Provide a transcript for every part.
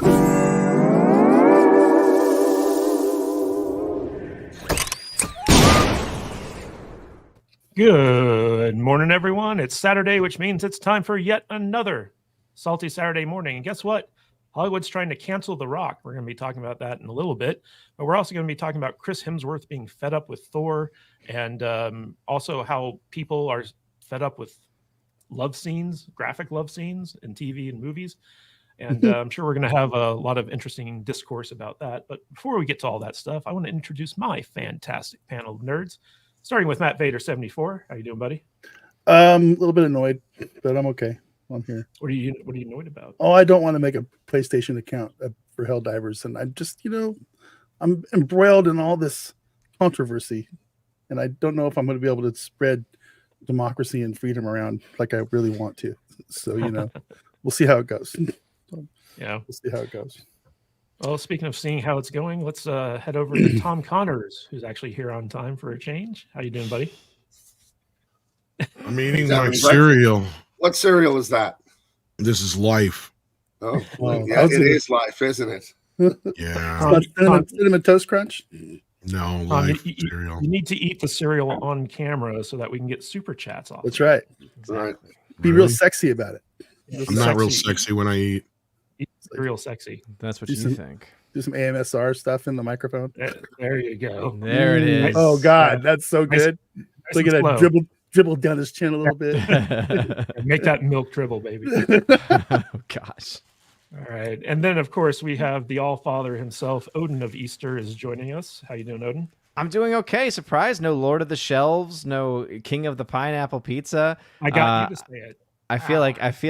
Good morning, everyone. It's Saturday, which means it's time for yet another Salty Saturday morning. And guess what? Hollywood's trying to cancel The Rock. We're going to be talking about that in a little bit. But we're also going to be talking about Chris Hemsworth being fed up with Thor, and also how people are fed up with love scenes, graphic love scenes in TV and movies. And I'm sure we're going to have a lot of interesting discourse about that. But before we get to all that stuff, I want to introduce my fantastic panel of nerds. Starting with Matt Vader 74. How you doing, buddy? A little bit annoyed, but I'm okay. I'm here. What are you annoyed about? Oh, I don't want to make a PlayStation account for Helldivers, and I just, I'm embroiled in all this controversy, and I don't know if I'm going to be able to spread democracy and freedom around like I really want to. So, we'll see how it goes. Yeah, we'll see how it goes. Well, speaking of seeing how it's going, let's head over to Tom Connors, who's actually here on time for a change. How you doing, buddy? I'm eating my cereal. What cereal is that? This is life. Oh, well, yeah, it is life, isn't it? Yeah. Cinnamon Toast Crunch? No, life cereal. You need to eat the cereal on camera so that we can get super chats off. That's right. Exactly. Right. Be real sexy about it. Yeah, I'm not real sexy when I eat. Real sexy. That's what you think. Do some AMSR stuff in the microphone. There you go. There it is. Oh God, that's so good. Nice Look at that dribble down his chin a little bit. Make that milk dribble, baby. Oh, gosh. All right, and then of course we have the All-Father himself, Odin of Easter, is joining us. How you doing, Odin? I'm doing okay. Surprise! No Lord of the Shelves, no King of the Pineapple Pizza. I got you to say it. I feel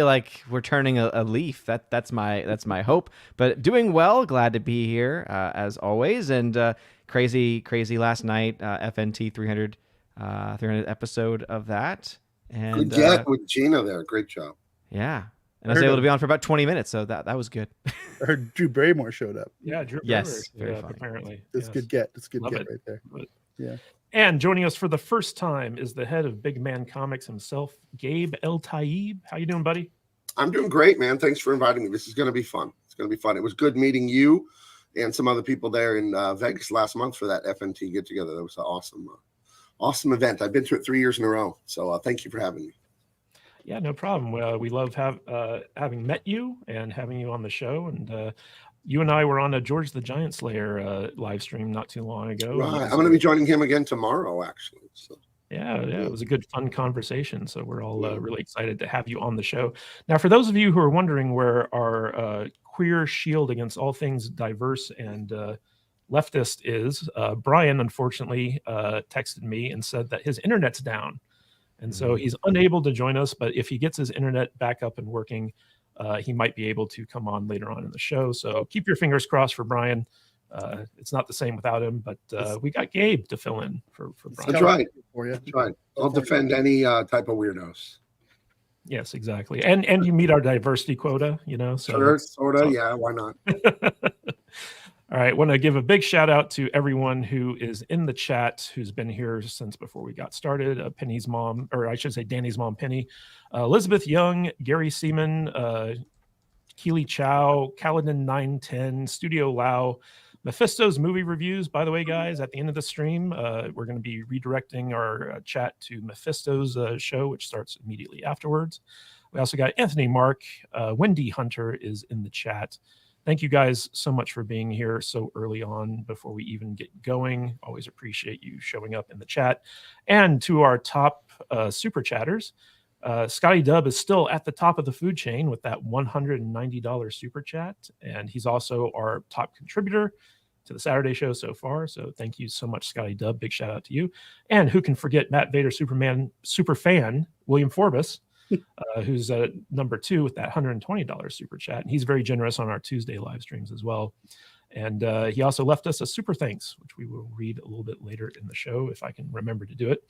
like we're turning a leaf. That's my hope. But doing well. Glad to be here as always. And crazy last night. FNT 300 episode of that. And good get with Gina there. Great job. Yeah, and I was able to be on for about 20 minutes, so that was good. I heard Drew Barrymore showed up. Yeah, Drew. Yes, Barrymore, apparently. That's good get. That's good Love get it. right there. Yeah. And joining us for the first time is the head of Big Man Comics himself, Gabe Eltaeb. How you doing, buddy? I'm doing great, man. Thanks for inviting me. This is going to be fun. It's going to be fun. It was good meeting you and some other people there in Vegas last month for that FNT get together. That was an awesome event. I've been to it 3 years in a row. So thank you for having me. Yeah, no problem. We love having met you and having you on the show. And you and I were on a George the Giant Slayer live stream not too long ago. Right. I'm going to be joining him again tomorrow, actually. So. Yeah, it was a good, fun conversation. So we're all really excited to have you on the show. Now, for those of you who are wondering where our queer shield against all things diverse and leftist is, Brian, unfortunately, texted me and said that his internet's down. And so he's unable to join us. But if he gets his internet back up and working, he might be able to come on later on in the show. So keep your fingers crossed for Brian. It's not the same without him, but we got Gabe to fill in for Brian. That's right. That's right. I'll defend any type of weirdos. Yes, exactly. And you meet our diversity quota, So sure, sort of. Yeah, why not? All right. Want to give a big shout out to everyone who is in the chat, who's been here since before we got started. Penny's mom, or I should say Danny's mom, Penny, Elizabeth Young, Gary Seaman, Keely Chow, Kaladin 910, Studio Lau, Mephisto's movie reviews. By the way, guys, at the end of the stream, we're going to be redirecting our chat to Mephisto's show, which starts immediately afterwards. We also got Anthony Mark, Wendy Hunter is in the chat. Thank you guys so much for being here so early on before we even get going. Always appreciate you showing up in the chat. And to our top super chatters, Scotty Dub is still at the top of the food chain with that $190 super chat. And he's also our top contributor to the Saturday show so far. So thank you so much, Scotty Dub. Big shout out to you. And who can forget Matt Vader super fan, William Forbes, who's number 2 with that $120 super chat. And he's very generous on our Tuesday live streams as well. And he also left us a super thanks, which we will read a little bit later in the show if I can remember to do it.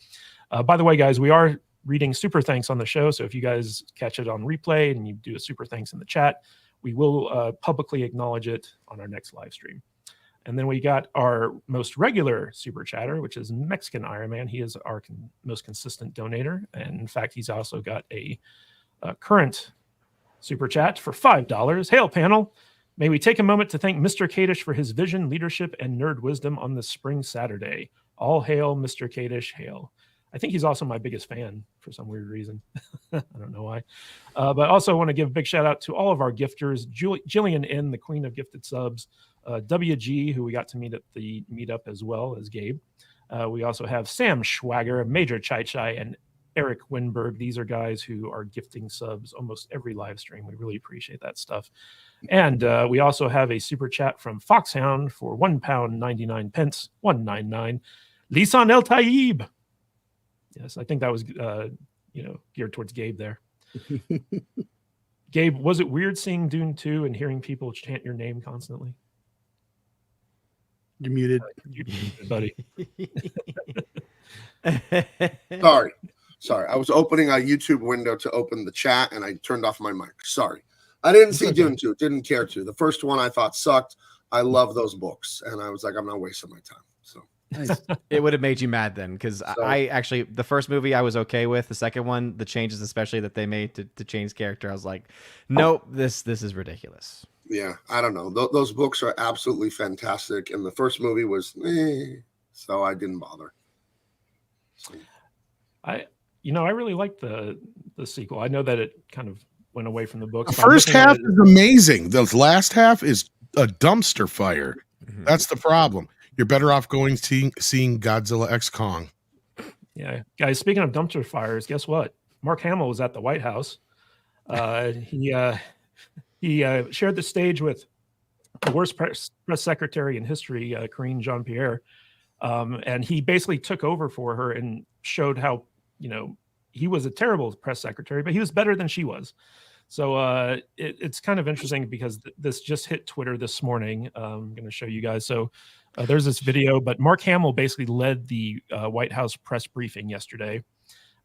By the way, guys, we are reading super thanks on the show. So if you guys catch it on replay and you do a super thanks in the chat, we will publicly acknowledge it on our next live stream. And then we got our most regular super chatter, which is Mexican Iron Man. He is our most consistent donator. And in fact, he's also got a current super chat for $5. Hail panel. May we take a moment to thank Mr. Kadish for his vision, leadership, and nerd wisdom on this spring Saturday. All hail, Mr. Kadish, hail. I think he's also my biggest fan for some weird reason. I don't know why. But also want to give a big shout out to all of our gifters, Jillian N., the queen of gifted subs, WG, who we got to meet at the meetup as well as Gabe. We also have Sam Schwager, Major Chai Chai, and Eric Winberg. These are guys who are gifting subs almost every live stream. We really appreciate that stuff. And we also have a super chat from Foxhound for £1.99, 199. Lisan Eltaeb. Yes, I think that was geared towards Gabe there. Gabe, was it weird seeing Dune 2 and hearing people chant your name constantly? You're muted. You're muted, buddy. Sorry. I was opening a YouTube window to open the chat and I turned off my mic. Sorry. I didn't see Dune 2. Didn't care to. The first one I thought sucked. I love those books. And I was like, I'm not wasting my time. So Nice. It would have made you mad then, because I actually, the first movie I was okay with. The second one, the changes especially that they made to change character, I was like, nope, this is ridiculous. Yeah, I don't know. Those books are absolutely fantastic. And the first movie was, so I didn't bother. So. I really liked the sequel. I know that it kind of went away from the books. The first half is amazing. The last half is a dumpster fire. Mm-hmm. That's the problem. You're better off going seeing Godzilla X Kong. Yeah, guys. Speaking of dumpster fires, guess what? Mark Hamill was at the White House. He shared the stage with the worst press secretary in history, Karine Jean-Pierre, and he basically took over for her and showed how he was a terrible press secretary, but he was better than she was. So it's kind of interesting because this just hit Twitter this morning. I'm going to show you guys. So there's this video, but Mark Hamill basically led the White House press briefing yesterday.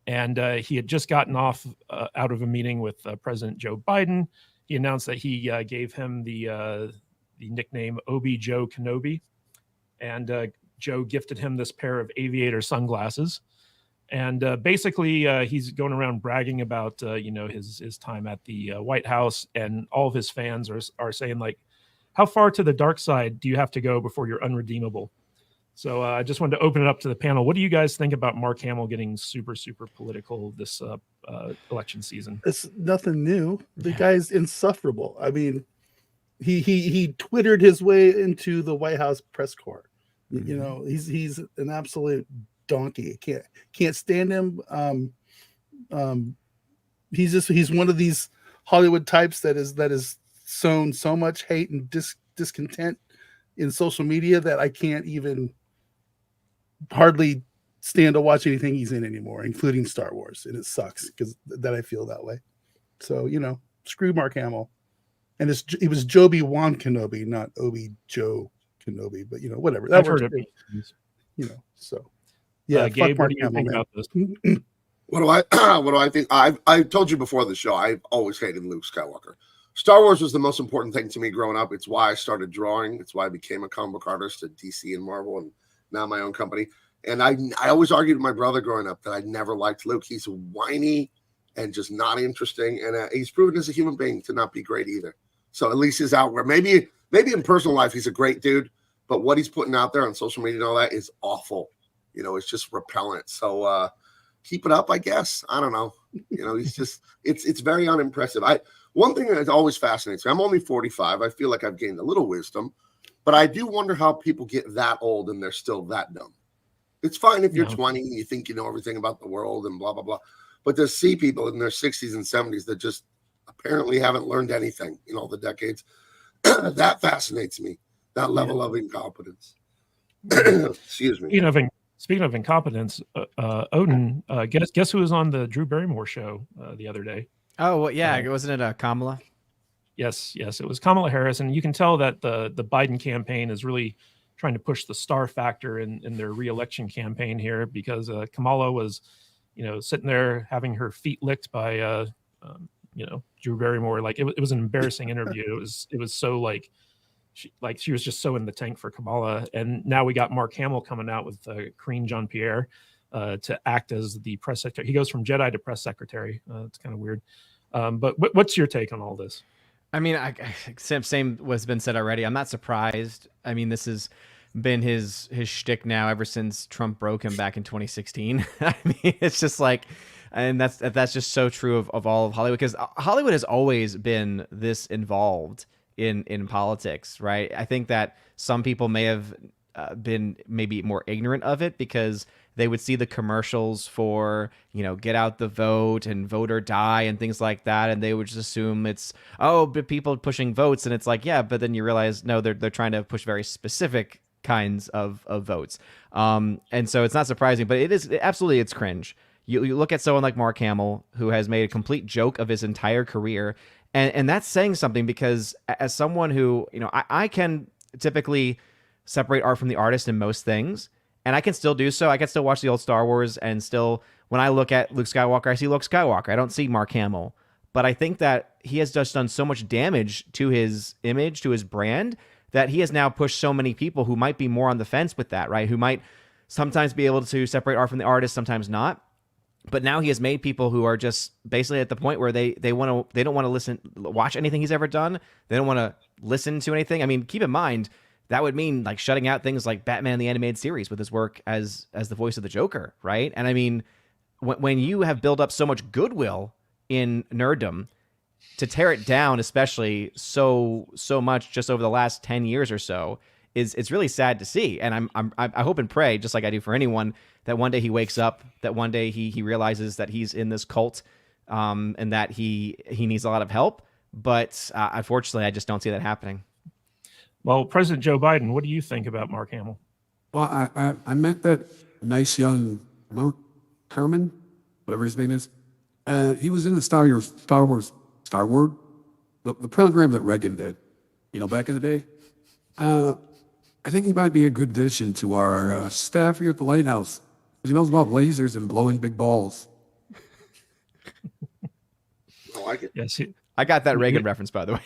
And he had just gotten off out of a meeting with President Joe Biden. He announced that he gave him the nickname Obi Joe Kenobi. And Joe gifted him this pair of aviator sunglasses. And basically, he's going around bragging about, his time at the White House. And all of his fans are saying, like, how far to the dark side do you have to go before you're unredeemable? So I just wanted to open it up to the panel. What do you guys think about Mark Hamill getting super, super political this election season? It's nothing new. The guy's insufferable. I mean, he Twittered his way into the White House press corps. Mm-hmm. He's an absolute donkey. Can't stand him. He's one of these Hollywood types that is sown so much hate and discontent in social media that I can't even hardly stand to watch anything he's in anymore, including Star Wars. And it sucks because that I feel that way. So, screw Mark Hamill. And it was Joby Wan Kenobi, not Obi Joe Kenobi, but whatever. That works. So yeah. Gabe, what do you think about this? What do I think? I told you before the show, I've always hated Luke Skywalker. Star Wars was the most important thing to me growing up. It's why I started drawing. It's why I became a comic book artist at DC and Marvel and now my own company. And I always argued with my brother growing up that I never liked Luke. He's whiny and just not interesting. And he's proven as a human being to not be great either. So at least his outward, maybe in personal life, he's a great dude. But what he's putting out there on social media and all that is awful. It's just repellent. So keep it up, I guess. I don't know. He's just, it's very unimpressive. One thing that always fascinates me, I'm only 45. I feel like I've gained a little wisdom, but I do wonder how people get that old and they're still that dumb. It's fine if you're 20 and you think you know everything about the world and blah, blah, blah. But to see people in their 60s and 70s that just apparently haven't learned anything in all the decades, that fascinates me, that level of incompetence. Excuse me. Speaking of incompetence, Odin, guess who was on the Drew Barrymore show the other day? Oh, well, yeah. Wasn't it Kamala? Yes. It was Kamala Harris. And you can tell that the Biden campaign is really trying to push the star factor in their reelection campaign here because Kamala was, sitting there having her feet licked by, Drew Barrymore. Like it was an embarrassing interview. It was so she was just so in the tank for Kamala. And now we got Mark Hamill coming out with Karine Jean-Pierre to act as the press secretary. He goes from Jedi to press secretary. It's kind of weird. But what's your take on all this? I mean, same was been said already. I'm not surprised. I mean, this has been his shtick now ever since Trump broke him back in 2016. I mean, it's just like, and that's just so true of all of Hollywood, because Hollywood has always been this involved in politics, right? I think that some people may have been maybe more ignorant of it because they would see the commercials for, get out the vote and vote or die and things like that, and they would just assume it's, but people pushing votes, and it's like, yeah, but then you realize, no, they're trying to push very specific kinds of votes. And so it's not surprising, but it's cringe. You look at someone like Mark Hamill, who has made a complete joke of his entire career, and that's saying something, because as someone who, I can typically separate art from the artist in most things, and I can still do so. I can still watch the old Star Wars, and still, when I look at Luke Skywalker, I see Luke Skywalker. I don't see Mark Hamill. But I think that he has just done so much damage to his image, to his brand, that he has now pushed so many people who might be more on the fence with that, right? Who might sometimes be able to separate art from the artist, sometimes not. But now he has made people who are just basically at the point where they don't want to watch anything he's ever done. They don't want to listen to anything. I mean, keep in mind, that would mean like shutting out things like Batman the Animated Series with his work as the voice of the Joker, right? And I mean, when you have built up so much goodwill in nerddom, to tear it down, especially so much just over the last 10 years or so, it's really sad to see. And I hope and pray, just like I do for anyone, that one day he wakes up, that one day he realizes that he's in this cult, and that he needs a lot of help. But unfortunately, I just don't see that happening. Well, President Joe Biden, what do you think about Mark Hamill? Well, I met that nice young Mark Herman, whatever his name is. He was in the Star Wars, the program that Reagan did, back in the day. I think he might be a good addition to our staff here at the Lighthouse. He knows about lasers and blowing big balls. I like it. Yes, I got that Reagan reference, by the way.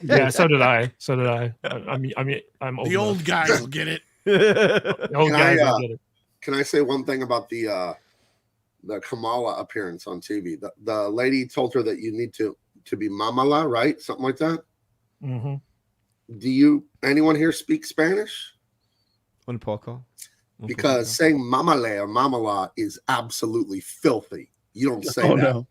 yeah, so did I. I mean, I'm old The old guys will get it. The old guys will get it. Can I say one thing about the Kamala appearance on TV? The lady told her that you need to be mamala, right? Something like that. Mm-hmm. Do anyone here speak Spanish? Un poco. Because saying mamale or mamala is absolutely filthy. You don't say that. No.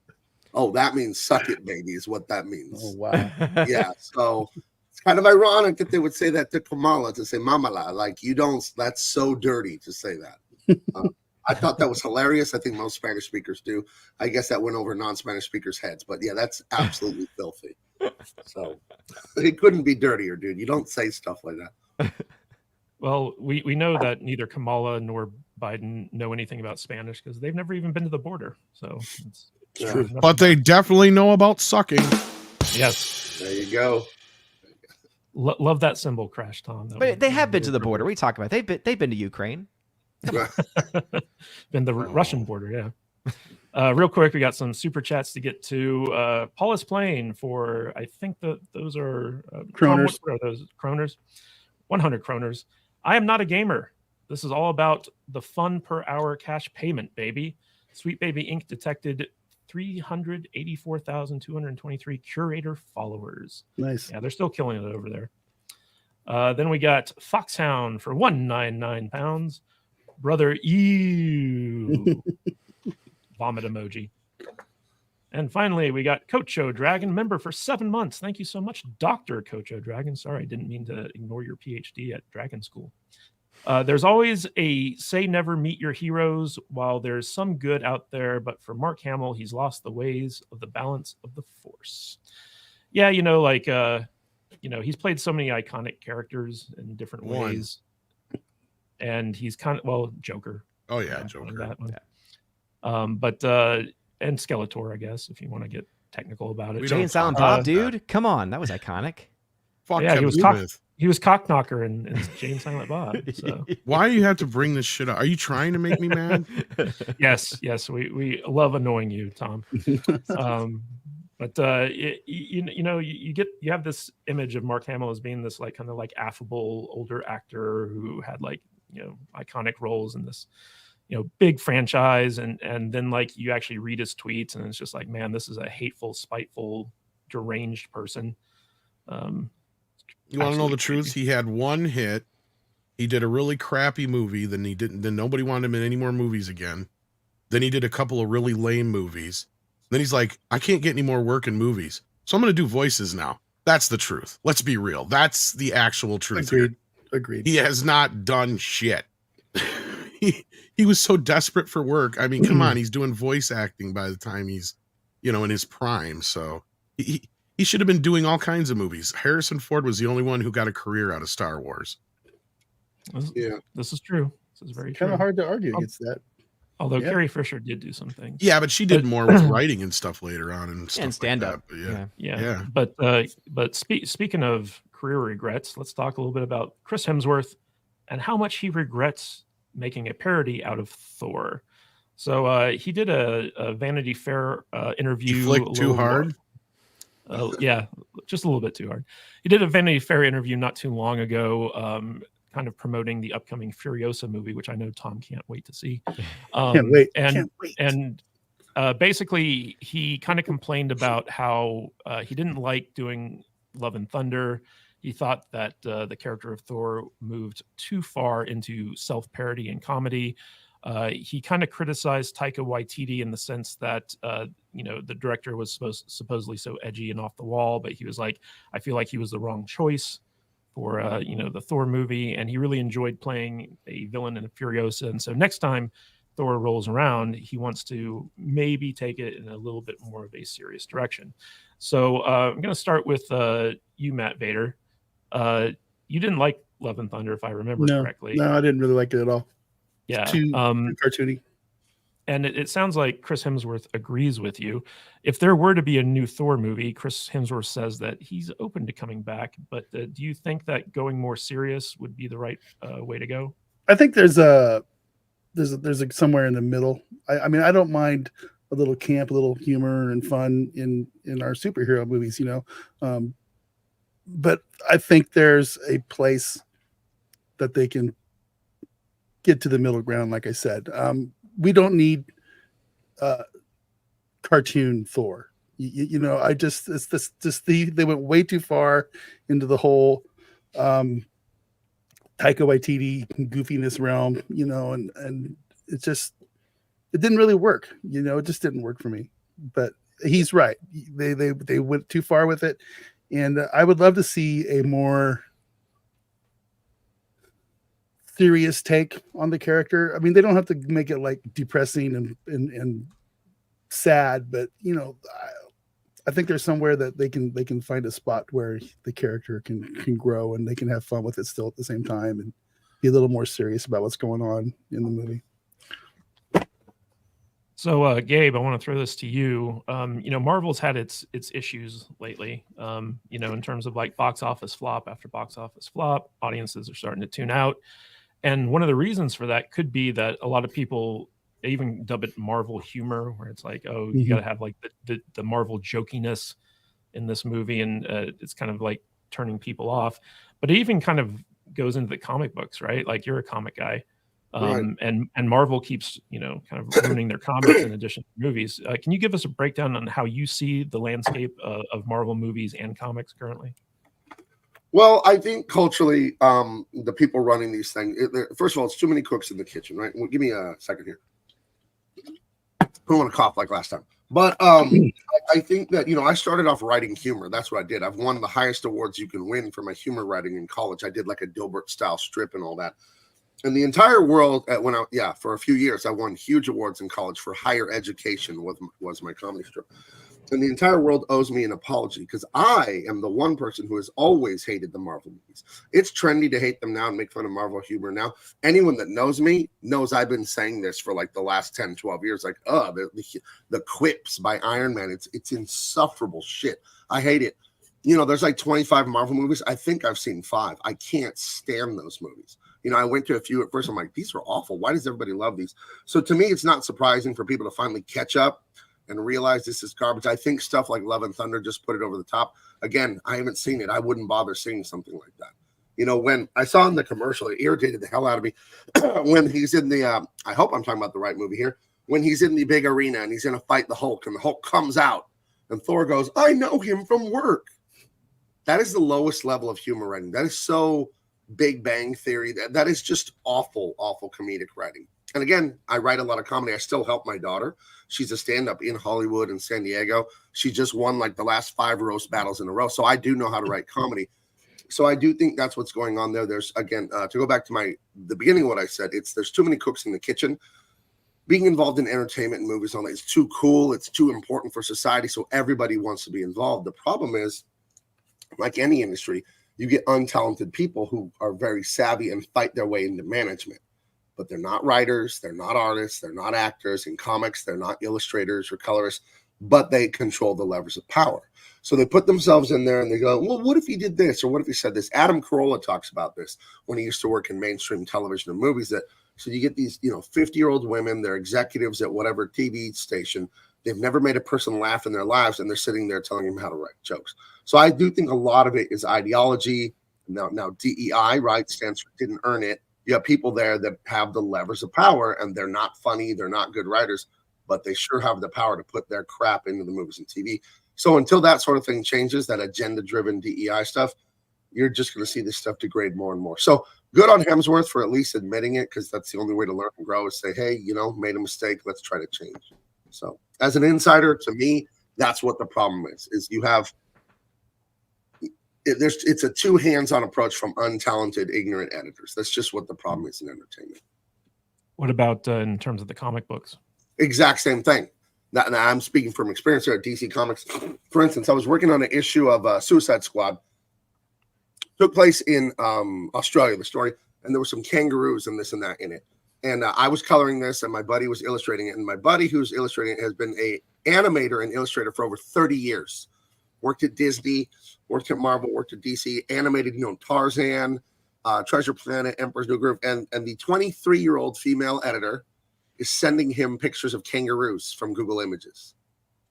Oh, that means suck it, baby, is what that means. Oh, wow. Yeah. So it's kind of ironic that they would say that to Kamala, to say mamala. Like, you don't, that's so dirty to say that. I thought that was hilarious. I think most Spanish speakers do. I guess that went over non-Spanish speakers' heads. But yeah, that's absolutely filthy. So it couldn't be dirtier, dude. You don't say stuff like that. Well, we know that neither Kamala nor Biden know anything about Spanish because they've never even been to the border. So it's true. But they definitely know about sucking. Yes. There you go. Love that symbol, Crash Tom. But they have been to the border. We talk about it. They've been to Ukraine. Been the Russian border, yeah. Real quick, we got some super chats to get to. Paulus Plain for, I think those are Kroners. What are those? Kroners? 100 kroners. I am not a gamer. This is all about the fun per hour cash payment, baby. Sweet Baby Inc. detected 384,223 curator followers. Nice. Yeah, they're still killing it over there. Then we got Foxhound for 199 pounds. Brother, ew. Vomit emoji. And finally, we got Cocho Dragon, member for 7 months. Thank you so much, Dr. Cocho Dragon. Sorry, I didn't mean to ignore your PhD at Dragon School. There's always a say never meet your heroes. While there's some good out there, but for Mark Hamill, he's lost the ways of the balance of the force. Yeah, he's played so many iconic characters in different ways. And he's kind of, Joker. Oh, yeah, Joker. That one. And Skeletor, I guess, if you want to get technical about it. Jay and Silent Bob, dude. Come on. That was iconic. Fuck yeah, Kevin he was Cockknocker in Jay and Silent Bob. So. Why do you have to bring this shit up? Are you trying to make me mad? Yes. We love annoying you, Tom. You have this image of Mark Hamill as being this kind of affable older actor who had iconic roles in this big franchise, and then you actually read his tweets and it's just man, this is a hateful, spiteful, deranged person. You want to know absolutely the truth? crazy. He had one hit. He did a really crappy movie. Then he didn't. Then nobody wanted him in any more movies again. Then he did a couple of really lame movies. Then he's like, I can't get any more work in movies, so I'm going to do voices now. That's the truth. Let's be real. That's the actual truth. Agreed. He has not done shit. he was so desperate for work. I mean, come on. He's doing voice acting by the time he's, in his prime. So he should have been doing all kinds of movies. Harrison Ford was the only one who got a career out of Star Wars. This is true. This is very true. Kind of hard to argue against that. Although Carrie Fisher did do some things. Yeah, but she did more with writing and stuff later on and stuff stand like up. That. Yeah. But speaking of career regrets, let's talk a little bit about Chris Hemsworth and how much he regrets making a parody out of Thor. So he did a Vanity Fair interview. You flicked too hard? Yeah, just a little bit too hard. He did a Vanity Fair interview not too long ago, kind of promoting the upcoming Furiosa movie, which I know Tom can't wait to see. Can't wait. And basically, he kind of complained about how he didn't like doing Love and Thunder. He thought that the character of Thor moved too far into self-parody and comedy. He kind of criticized Taika Waititi in the sense that, the director was supposedly so edgy and off the wall, but he was like, I feel like he was the wrong choice for, the Thor movie. And he really enjoyed playing a villain in Furiosa. And so next time Thor rolls around, he wants to maybe take it in a little bit more of a serious direction. So I'm going to start with you, Matt Vader. You didn't like Love and Thunder, if I remember correctly. No, I didn't really like it at all. Yeah. Too cartoony. And it sounds like Chris Hemsworth agrees with you. If there were to be a new Thor movie, Chris Hemsworth says that he's open to coming back. But do you think that going more serious would be the right way to go? I think there's a somewhere in the middle. I mean, I don't mind a little camp, a little humor and fun in our superhero movies, but I think there's a place that they can get to the middle ground. Like I said, we don't need cartoon Thor. They went way too far into the whole Taika Waititi goofiness realm, and it didn't really work. It just didn't work for me. But he's right. They went too far with it, and I would love to see a more serious take on the character. I mean, they don't have to make it like depressing and sad, but I think there's somewhere that they can find a spot where the character can grow and they can have fun with it still at the same time and be a little more serious about what's going on in the movie. So, Gabe, I want to throw this to you. Marvel's had its issues lately. In terms of like box office flop after box office flop, audiences are starting to tune out. And one of the reasons for that could be that a lot of people, they even dub it Marvel humor, where it's like, oh, you got to have like the Marvel jokiness in this movie, and it's kind of like turning people off. But it even kind of goes into the comic books, right? Like you're a comic guy, Right. and Marvel keeps kind of ruining their comics in addition to movies. Can you give us a breakdown on how you see the landscape of Marvel movies and comics currently? Well, I think culturally, the people running these things, first of all, it's too many cooks in the kitchen, right? Well, give me a second here. I don't want to cough like last time. But I think that, I started off writing humor. That's what I did. I've won the highest awards you can win for my humor writing in college. I did like a Dilbert-style strip and all that. And the entire world, for a few years, I won huge awards in college for higher education was my comedy strip. And the entire world owes me an apology because I am the one person who has always hated the Marvel movies. It's trendy to hate them now and make fun of Marvel humor now. Anyone that knows me knows I've been saying this for like the last 10, 12 years. Like, the quips by Iron Man, it's insufferable shit. I hate it. There's like 25 Marvel movies. I think I've seen 5. I can't stand those movies. I went to a few at first. I'm like, these are awful. Why does everybody love these? So to me, it's not surprising for people to finally catch up and realize this is garbage. I think stuff like Love and Thunder just put it over the top. Again, I haven't seen it. I wouldn't bother seeing something like that. When I saw in the commercial, it irritated the hell out of me when he's in the, I hope I'm talking about the right movie here, when he's in the big arena and he's going to fight the Hulk and the Hulk comes out and Thor goes, I know him from work. That is the lowest level of humor writing. That is so Big Bang Theory. That is just awful, awful comedic writing. And again, I write a lot of comedy. I still help my daughter. She's a stand-up in Hollywood and San Diego. She just won like the last 5 roast battles in a row. So I do know how to write comedy. So I do think that's what's going on there. There's, again, to go back to the beginning of what I said, there's too many cooks in the kitchen. Being involved in entertainment and movies and all that is too cool. It's too important for society. So everybody wants to be involved. The problem is, like any industry, you get untalented people who are very savvy and fight their way into management. But they're not writers, they're not artists, they're not actors. In comics, they're not illustrators or colorists, but they control the levers of power. So they put themselves in there and they go, well, what if he did this? Or what if he said this? Adam Carolla talks about this when he used to work in mainstream television and movies. That so you get these, 50-year-old women, they're executives at whatever TV station. They've never made a person laugh in their lives, and they're sitting there telling them how to write jokes. So I do think a lot of it is ideology. Now DEI, right, stands for didn't earn it. You have people there that have the levers of power, and they're not funny, they're not good writers, but they sure have the power to put their crap into the movies and TV. So until that sort of thing changes, that agenda-driven DEI stuff, you're just going to see this stuff degrade more and more. So good on Hemsworth for at least admitting it, because that's the only way to learn and grow is say, hey, made a mistake, let's try to change. So as an insider, to me, that's what the problem is you have it's a two hands-on approach from untalented, ignorant editors. That's just what the problem is in entertainment. What about in terms of the comic books? Exact same thing. Now I'm speaking from experience here at DC Comics. For instance, I was working on an issue of Suicide Squad. Took place in Australia, the story, and there were some kangaroos and this and that in it. And I was coloring this, and my buddy was illustrating it. And my buddy who's illustrating it has been a animator and illustrator for over 30 years. Worked at Disney, worked at Marvel, worked at DC, animated, Tarzan, Treasure Planet, Emperor's New Groove. And the 23-year-old female editor is sending him pictures of kangaroos from Google Images.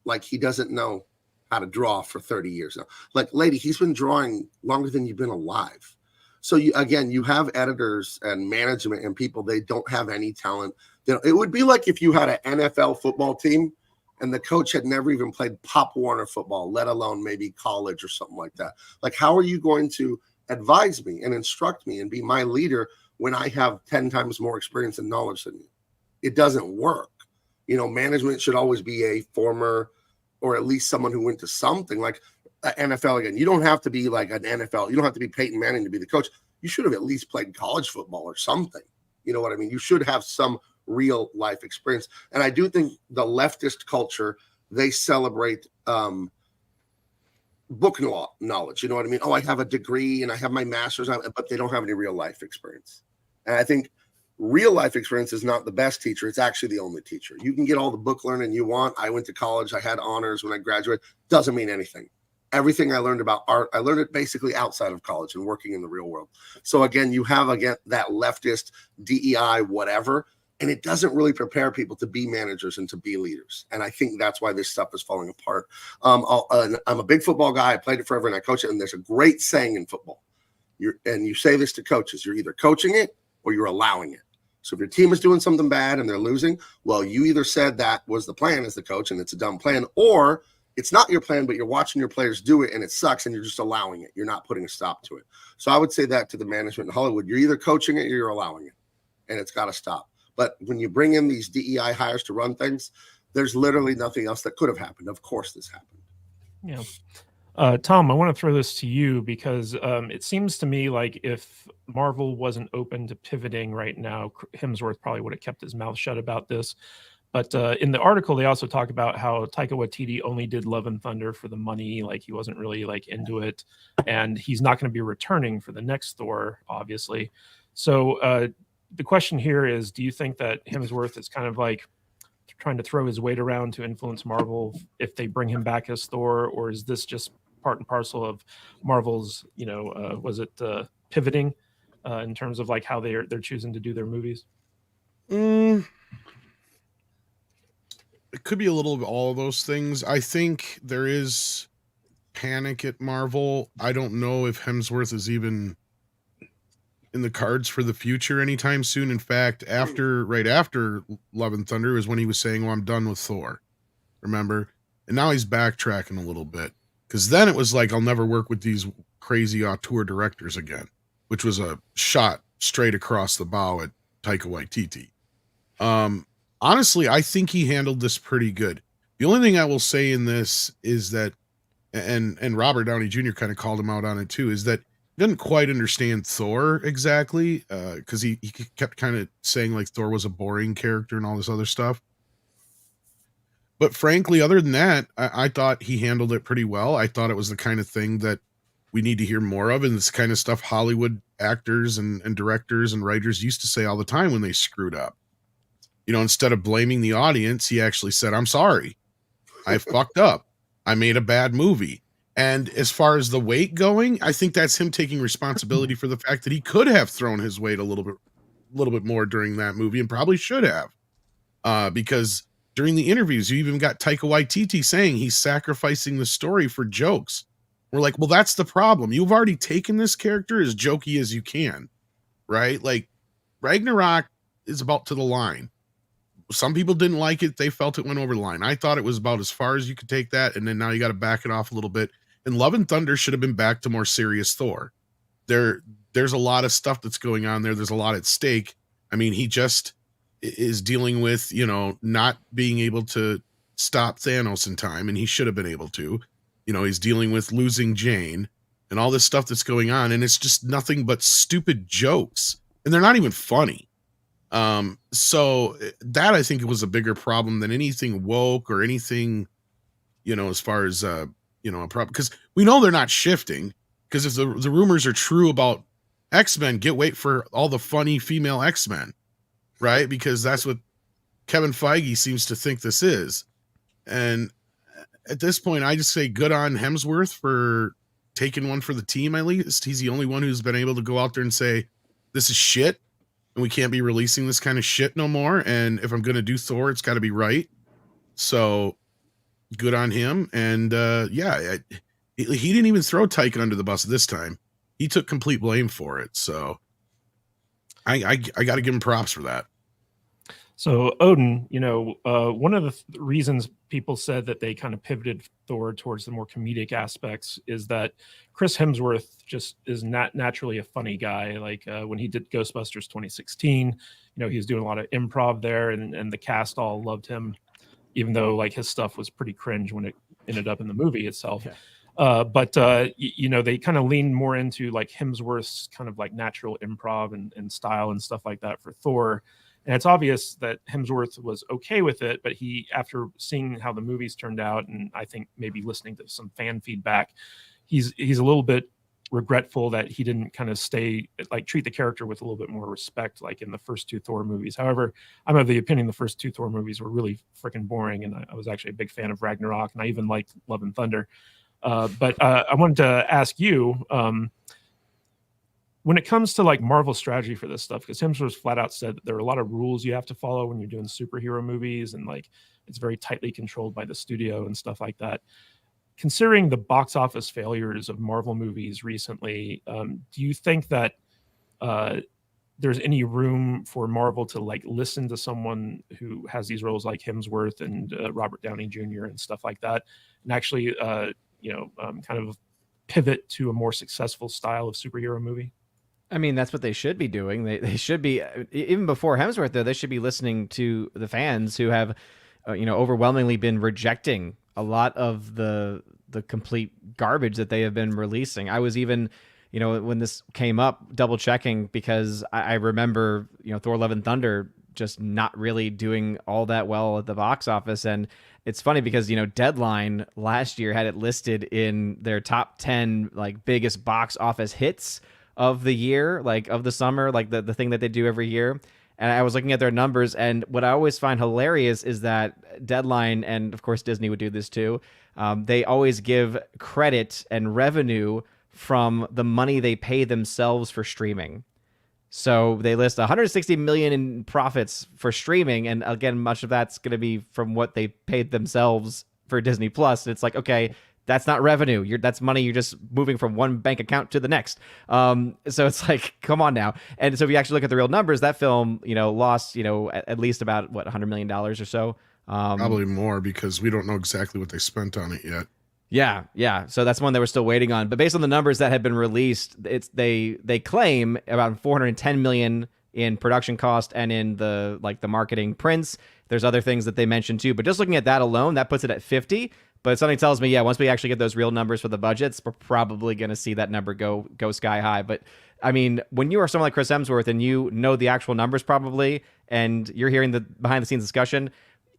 Like he doesn't know how to draw for 30 years now. Like, lady, he's been drawing longer than you've been alive. So you have editors and management and people, they don't have any talent. It would be like if you had an NFL football team and the coach had never even played Pop Warner football, let alone maybe college or something like that. Like, how are you going to advise me and instruct me and be my leader when I have 10 times more experience and knowledge than you? It doesn't work. Management should always be a former or at least someone who went to something like NFL. Again, you don't have to be like an NFL. You don't have to be Peyton Manning to be the coach. You should have at least played college football or something. You know what I mean? You should have some real life experience. And I do think the leftist culture, they celebrate book knowledge. You know what I mean? Oh, I have a degree and I have my master's, but they don't have any real life experience. And I think real life experience is not the best teacher. It's actually the only teacher. You can get all the book learning you want. I went to college. I had honors when I graduated. Doesn't mean anything. Everything I learned about art, I learned it basically outside of college and working in the real world. So again, you have that leftist DEI, whatever, and it doesn't really prepare people to be managers and to be leaders. And I think that's why this stuff is falling apart. I'm a big football guy. I played it forever and I coach it. And there's a great saying in football. You say this to coaches, you're either coaching it or you're allowing it. So if your team is doing something bad and they're losing, well, you either said that was the plan as the coach and it's a dumb plan, or it's not your plan, but you're watching your players do it and it sucks and you're just allowing it. You're not putting a stop to it. So I would say that to the management in Hollywood. You're either coaching it or you're allowing it, and it's got to stop. But when you bring in these DEI hires to run things, there's literally nothing else that could have happened. Of course this happened. Yeah. Tom, I want to throw this to you because it seems to me like if Marvel wasn't open to pivoting right now, Hemsworth probably would have kept his mouth shut about this. But in the article, they also talk about how Taika Waititi only did Love and Thunder for the money. Like he wasn't really like into it, and he's not going to be returning for the next Thor, obviously. So the question here is, do you think that Hemsworth is kind of like trying to throw his weight around to influence Marvel if they bring him back as Thor, or is this just part and parcel of Marvel's, pivoting in terms of like how they're choosing to do their movies? It could be a little of all of those things. I think there is panic at Marvel. I don't know if Hemsworth is even in the cards for the future anytime soon. In fact, right after Love and Thunder is when he was saying, well, I'm done with Thor. Remember? And now he's backtracking a little bit. Because then it was like, I'll never work with these crazy auteur directors again, which was a shot straight across the bow at Taika Waititi. Honestly, I think he handled this pretty good. The only thing I will say in this is that, and Robert Downey Jr. kind of called him out on it too, is that he didn't quite understand Thor exactly, because he kept kind of saying like Thor was a boring character and all this other stuff. But frankly, other than that, I thought he handled it pretty well. I thought it was the kind of thing that we need to hear more of, and this kind of stuff Hollywood actors and directors and writers used to say all the time when they screwed up. You know, instead of blaming the audience, he actually said, I'm sorry. I fucked up. I made a bad movie. And as far as the weight going, I think that's him taking responsibility for the fact that he could have thrown his weight a little bit more during that movie, and probably should have. Because during the interviews, you even got Taika Waititi saying he's sacrificing the story for jokes. We're like, well, that's the problem. You've already taken this character as jokey as you can, right? Like, Ragnarok is about to the line. Some people didn't like it. They felt it went over the line. I thought it was about as far as you could take that, and then now you got to back it off a little bit. And Love and Thunder should have been back to more serious Thor. There's a lot of stuff that's going on there. There's a lot at stake. I mean, he just is dealing with, you know, not being able to stop Thanos in time, and he should have been able to. You know, he's dealing with losing Jane and all this stuff that's going on, and it's just nothing but stupid jokes, and they're not even funny. So that, I think, it was a bigger problem than anything woke or anything, you know, as far as you know, a problem, because we know they're not shifting. Because if the rumors are true about X-Men, wait for all the funny female X-Men, right? Because that's what Kevin Feige seems to think this is. And at this point, I just say good on Hemsworth for taking one for the team. At least he's the only one who's been able to go out there and say, this is shit, and we can't be releasing this kind of shit no more. And if I'm going to do Thor, it's got to be right. So good on him. And he didn't even throw Taika under the bus this time. He took complete blame for it. So I got to give him props for that. So Odin, you know, one of the reasons people said that they kind of pivoted Thor towards the more comedic aspects is that Chris Hemsworth just is not naturally a funny guy. Like when he did Ghostbusters 2016, you know, he was doing a lot of improv there, and the cast all loved him, even though like his stuff was pretty cringe when it ended up in the movie itself. Yeah. But you know, they kind of leaned more into like Hemsworth's kind of like natural improv and style and stuff like that for Thor. And it's obvious that Hemsworth was okay with it, but he, after seeing how the movies turned out, and I think maybe listening to some fan feedback, he's a little bit regretful that he didn't kind of treat the character with a little bit more respect, like in the first two Thor movies. However, I'm of the opinion the first two Thor movies were really freaking boring, and I was actually a big fan of Ragnarok, and I even liked Love and Thunder. But I wanted to ask you, when it comes to like Marvel strategy for this stuff, because Hemsworth flat out said that there are a lot of rules you have to follow when you're doing superhero movies, and like it's very tightly controlled by the studio and stuff like that. Considering the box office failures of Marvel movies recently, do you think that there's any room for Marvel to like listen to someone who has these roles like Hemsworth and Robert Downey Jr. and stuff like that, and actually kind of pivot to a more successful style of superhero movie? I mean, that's what they should be doing. They should be, even before Hemsworth, though, they should be listening to the fans who have, overwhelmingly been rejecting a lot of the complete garbage that they have been releasing. I was even, when this came up, double checking, because I remember, Thor: Love and Thunder just not really doing all that well at the box office. And it's funny because, Deadline last year had it listed in their top 10 like biggest box office hits of the year, like of the summer, like the thing that they do every year. And I was looking at their numbers, and what I always find hilarious is that Deadline, and of course Disney would do this too, they always give credit and revenue from the money they pay themselves for streaming. So they list 160 million in profits for streaming, and again, much of that's going to be from what they paid themselves for Disney Plus. It's like, okay, that's not revenue. That's money you're just moving from one bank account to the next. So it's like, come on now. And so if you actually look at the real numbers, that film, lost, at least about $100 million or so. Probably more, because we don't know exactly what they spent on it yet. Yeah. So that's one that we're still waiting on. But based on the numbers that have been released, they claim about 410 million in production cost and in the marketing prints. There's other things that they mentioned too. But just looking at that alone, that puts it at 50. But something tells me, yeah, once we actually get those real numbers for the budgets, we're probably going to see that number go sky high. But I mean, when you are someone like Chris Hemsworth and you know the actual numbers probably, and you're hearing the behind the scenes discussion,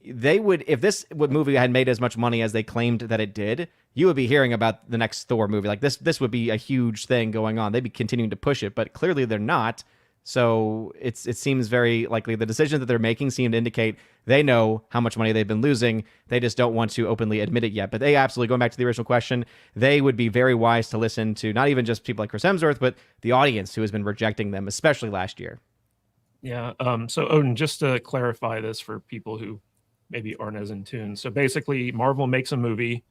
they would, if this movie had made as much money as they claimed that it did, you would be hearing about the next Thor movie. Like this would be a huge thing going on. They'd be continuing to push it, but clearly they're not. So it seems very likely the decisions that they're making seem to indicate they know how much money they've been losing. They just don't want to openly admit it yet. But they absolutely, going back to the original question, they would be very wise to listen to not even just people like Chris Hemsworth, but the audience who has been rejecting them, especially last year. Yeah. So Odin, just to clarify this for people who maybe aren't as in tune. So basically, Marvel makes a movie.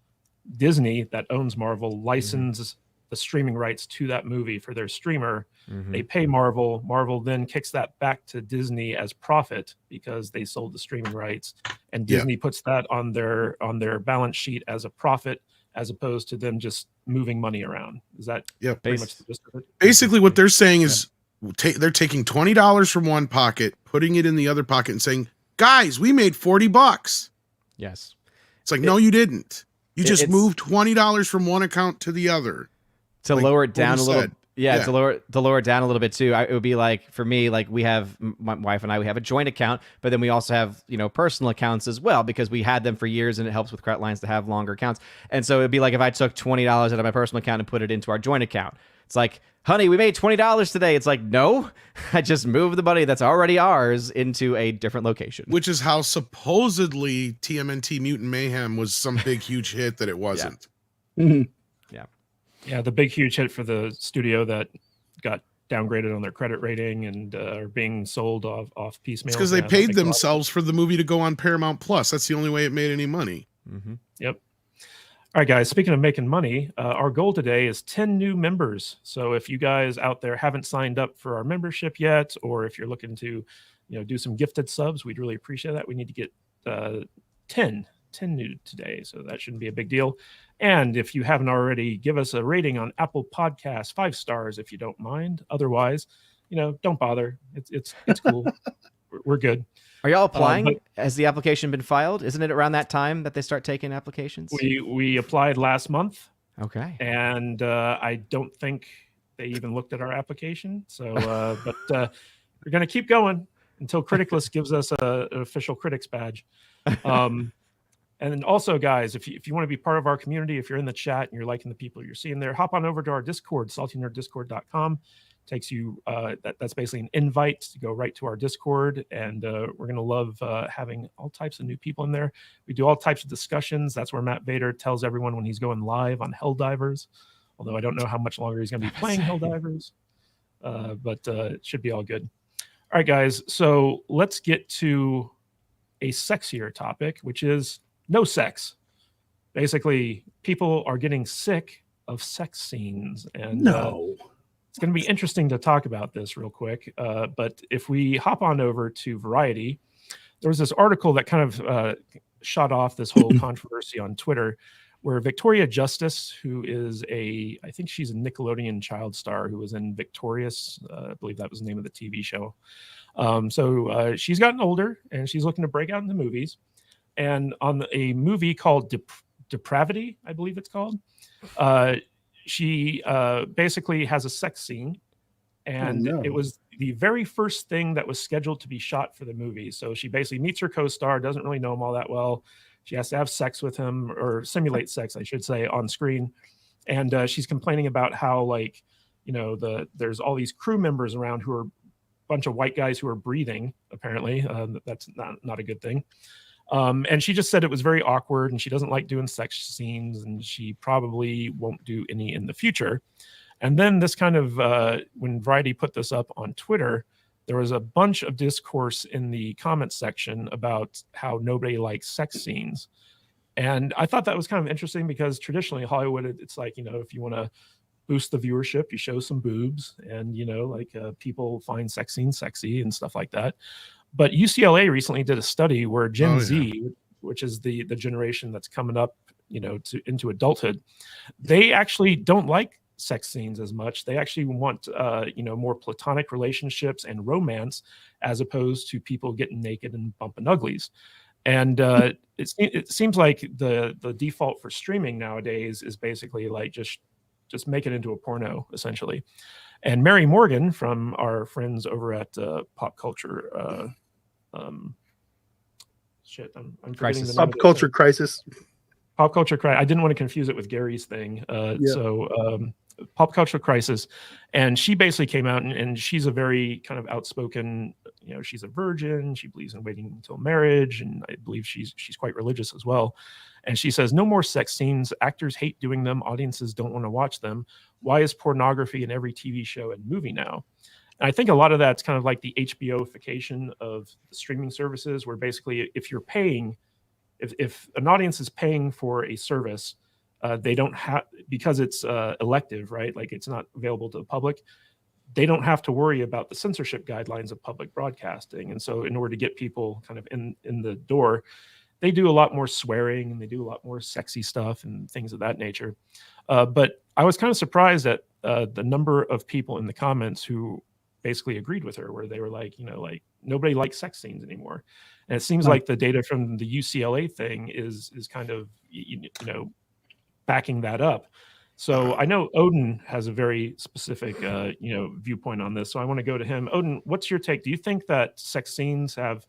Disney, that owns Marvel, licenses the streaming rights to that movie for their streamer. They pay Marvel. Marvel then kicks that back to Disney as profit because they sold the streaming rights, and Disney puts that on their balance sheet as a profit, as opposed to them just moving money around. Is that pretty much the gist of it? Basically, what they're saying is they're taking $20 from one pocket, putting it in the other pocket, and saying, "Guys, we made $40." Yes. It's like, no, you didn't. You just moved $20 from one account to the other. To lower it down a little. Yeah. To lower it down a little bit too. It would be like, for me, like we have, my wife and I, we have a joint account, but then we also have, personal accounts as well, because we had them for years and it helps with credit lines to have longer accounts. And so it'd be like if I took $20 out of my personal account and put it into our joint account. It's like, honey, we made $20 today. It's like, no, I just moved the money that's already ours into a different location. Which is how supposedly TMNT Mutant Mayhem was some big, huge hit that it wasn't. Yeah, the big, huge hit for the studio that got downgraded on their credit rating and are being sold off piecemeal. It's because they paid themselves for the movie to go on Paramount Plus. That's the only way it made any money. Yep. All right, guys, speaking of making money, our goal today is 10 new members. So if you guys out there haven't signed up for our membership yet, or if you're looking to do some gifted subs, we'd really appreciate that. We need to get 10 new today, so that shouldn't be a big deal. And if you haven't already, give us a rating on Apple Podcasts, 5 stars if you don't mind. Otherwise, don't bother. It's cool. We're good. Are y'all applying? Has the application been filed? Isn't it around that time that they start taking applications? We applied last month. Okay. And I don't think they even looked at our application. So, but we're going to keep going until Criticless gives us an official critics badge. And then also, guys, if you want to be part of our community, if you're in the chat and you're liking the people you're seeing there, hop on over to our Discord, saltynerdiscord.com. Takes you, that's basically an invite to go right to our Discord. And we're going to love having all types of new people in there. We do all types of discussions. That's where Matt Vader tells everyone when he's going live on Helldivers. Although I don't know how much longer he's going to be playing Helldivers. But it should be all good. All right, guys. So let's get to a sexier topic, which is no sex. Basically, people are getting sick of sex scenes, and it's going to be interesting to talk about this real quick. But if we hop on over to Variety, there was this article that kind of shot off this whole controversy on Twitter, where Victoria Justice, who is I think she's a Nickelodeon child star who was in Victorious, I believe that was the name of the TV show. So she's gotten older and she's looking to break out into movies. And on a movie called Depravity, I believe it's called, she basically has a sex scene. And it was the very first thing that was scheduled to be shot for the movie. So she basically meets her co-star, doesn't really know him all that well. She has to have sex with him, or simulate sex, I should say, on screen. And she's complaining about how, there's all these crew members around who are a bunch of white guys who are breathing, apparently. That's not a good thing. And she just said it was very awkward and she doesn't like doing sex scenes and she probably won't do any in the future. And then this kind of, when Variety put this up on Twitter, there was a bunch of discourse in the comments section about how nobody likes sex scenes. And I thought that was kind of interesting because traditionally Hollywood, it's like, if you want to boost the viewership, you show some boobs and, people find sex scenes sexy and stuff like that. But UCLA recently did a study where Gen Z, which is the generation that's coming up into adulthood, they actually don't like sex scenes as much. They actually want more platonic relationships and romance, as opposed to people getting naked and bumping uglies. And it seems like the default for streaming nowadays is basically like just make it into a porno, essentially. And Mary Morgan from our friends over at Pop Culture, I'm forgetting the name. Pop Culture Crisis. Pop Culture Crisis. I didn't want to confuse it with Gary's thing. So Pop Culture Crisis. And she basically came out and she's a very kind of outspoken, she's a virgin. She believes in waiting until marriage. And I believe she's quite religious as well. And she says, no more sex scenes. Actors hate doing them. Audiences don't want to watch them. Why is pornography in every TV show and movie now? And I think a lot of that's kind of like the HBOification of the streaming services, where basically if you're paying, if an audience is paying for a service, they don't have, because it's elective, right? Like it's not available to the public. They don't have to worry about the censorship guidelines of public broadcasting. And so in order to get people kind of in the door, they do a lot more swearing and they do a lot more sexy stuff and things of that nature. But I was kind of surprised at the number of people in the comments who basically agreed with her, where they were like, like nobody likes sex scenes anymore. And it seems like the data from the UCLA thing is kind of, backing that up. So I know Odin has a very specific, viewpoint on this. So I want to go to him. Odin, what's your take? Do you think that sex scenes have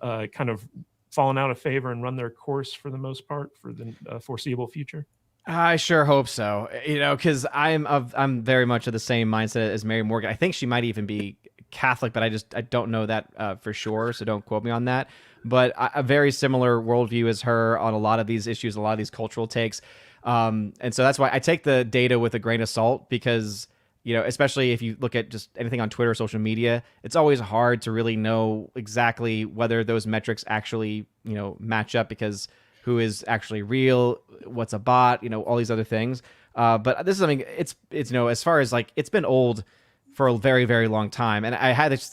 kind of fallen out of favor and run their course for the most part for the foreseeable future? I sure hope so. Because I'm very much of the same mindset as Mary Morgan. I think she might even be Catholic, but I don't know that for sure, so don't quote me on that. But a very similar worldview as her on a lot of these issues, a lot of these cultural takes. And so that's why I take the data with a grain of salt, because especially if you look at just anything on Twitter or social media, it's always hard to really know exactly whether those metrics actually match up, because who is actually real, what's a bot, all these other things. But this is something, it's as far as like, it's been old for a very, very long time. And I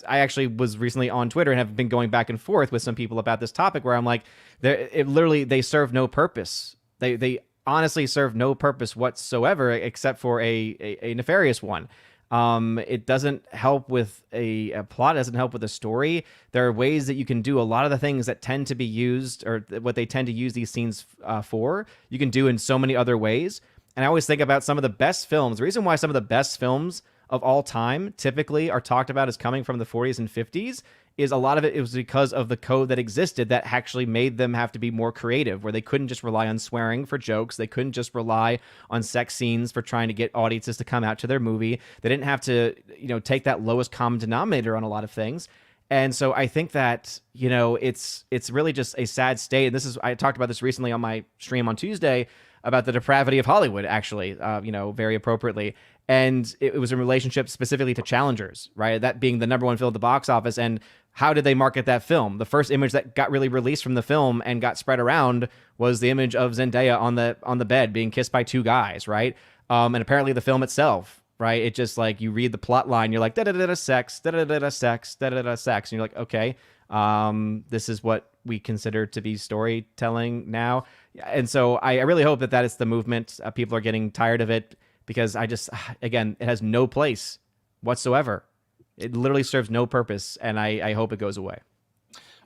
actually was recently on Twitter and have been going back and forth with some people about this topic, where I'm like, they serve no purpose. They honestly serve no purpose whatsoever, except for a nefarious one. It doesn't help with a plot, it doesn't help with a story. There are ways that you can do a lot of the things that tend to be used, or what they tend to use these scenes for, you can do in so many other ways. And I always think about some of the best films. The reason why some of the best films of all time typically are talked about as coming from the 40s and 50s is a lot of it was because of the code that existed that actually made them have to be more creative, where they couldn't just rely on swearing for jokes. They couldn't just rely on sex scenes for trying to get audiences to come out to their movie. They didn't have to, take that lowest common denominator on a lot of things. And so I think that, it's really just a sad state. And I talked about this recently on my stream on Tuesday about the depravity of Hollywood, actually, very appropriately. And it was in relationship specifically to Challengers, right? That being the #1 film at the box office. And how did they market that film? The first image that got really released from the film and got spread around was the image of Zendaya on the bed being kissed by two guys, right? And apparently the film itself, right? It just like, you read the plot line, you're like, da-da-da-da sex, da-da-da-da sex, da-da-da-da sex. And you're like, okay, this is what we consider to be storytelling now. And so I really hope that is the movement. People are getting tired of it, because again, it has no place whatsoever. It literally serves no purpose, and I hope it goes away.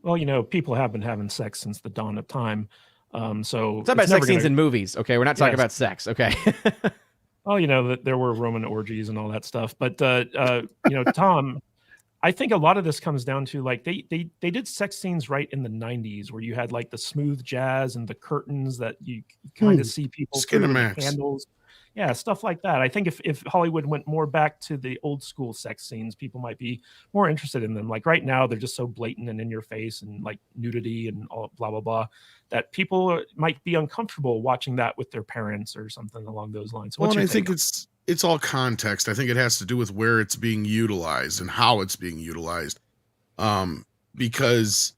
Well, people have been having sex since the dawn of time. So it's not about sex scenes in movies, okay? We're not talking about sex, okay? Well, there were Roman orgies and all that stuff. But, Tom, I think a lot of this comes down to, like, they did sex scenes right in the 90s, where you had, like, the smooth jazz and the curtains that you kind of see people through, the candles. Yeah, stuff like that. I think if Hollywood went more back to the old school sex scenes, people might be more interested in them. Like right now, they're just so blatant and in your face, and like nudity and all blah, blah, blah, that people might be uncomfortable watching that with their parents or something along those lines. Well, and I think it's all context. I think it has to do with where it's being utilized and how it's being utilized. Because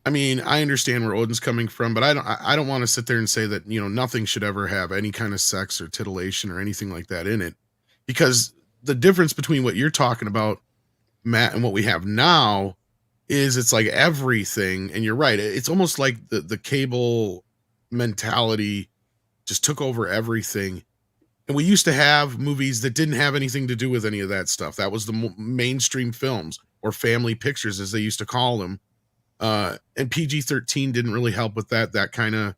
I mean, I understand where Odin's coming from, but I don't want to sit there and say that, nothing should ever have any kind of sex or titillation or anything like that in it, because the difference between what you're talking about, Matt, and what we have now is it's like everything. And you're right. It's almost like the cable mentality just took over everything. And we used to have movies that didn't have anything to do with any of that stuff. That was the mainstream films, or family pictures, as they used to call them. And PG-13 didn't really help with that. That kind of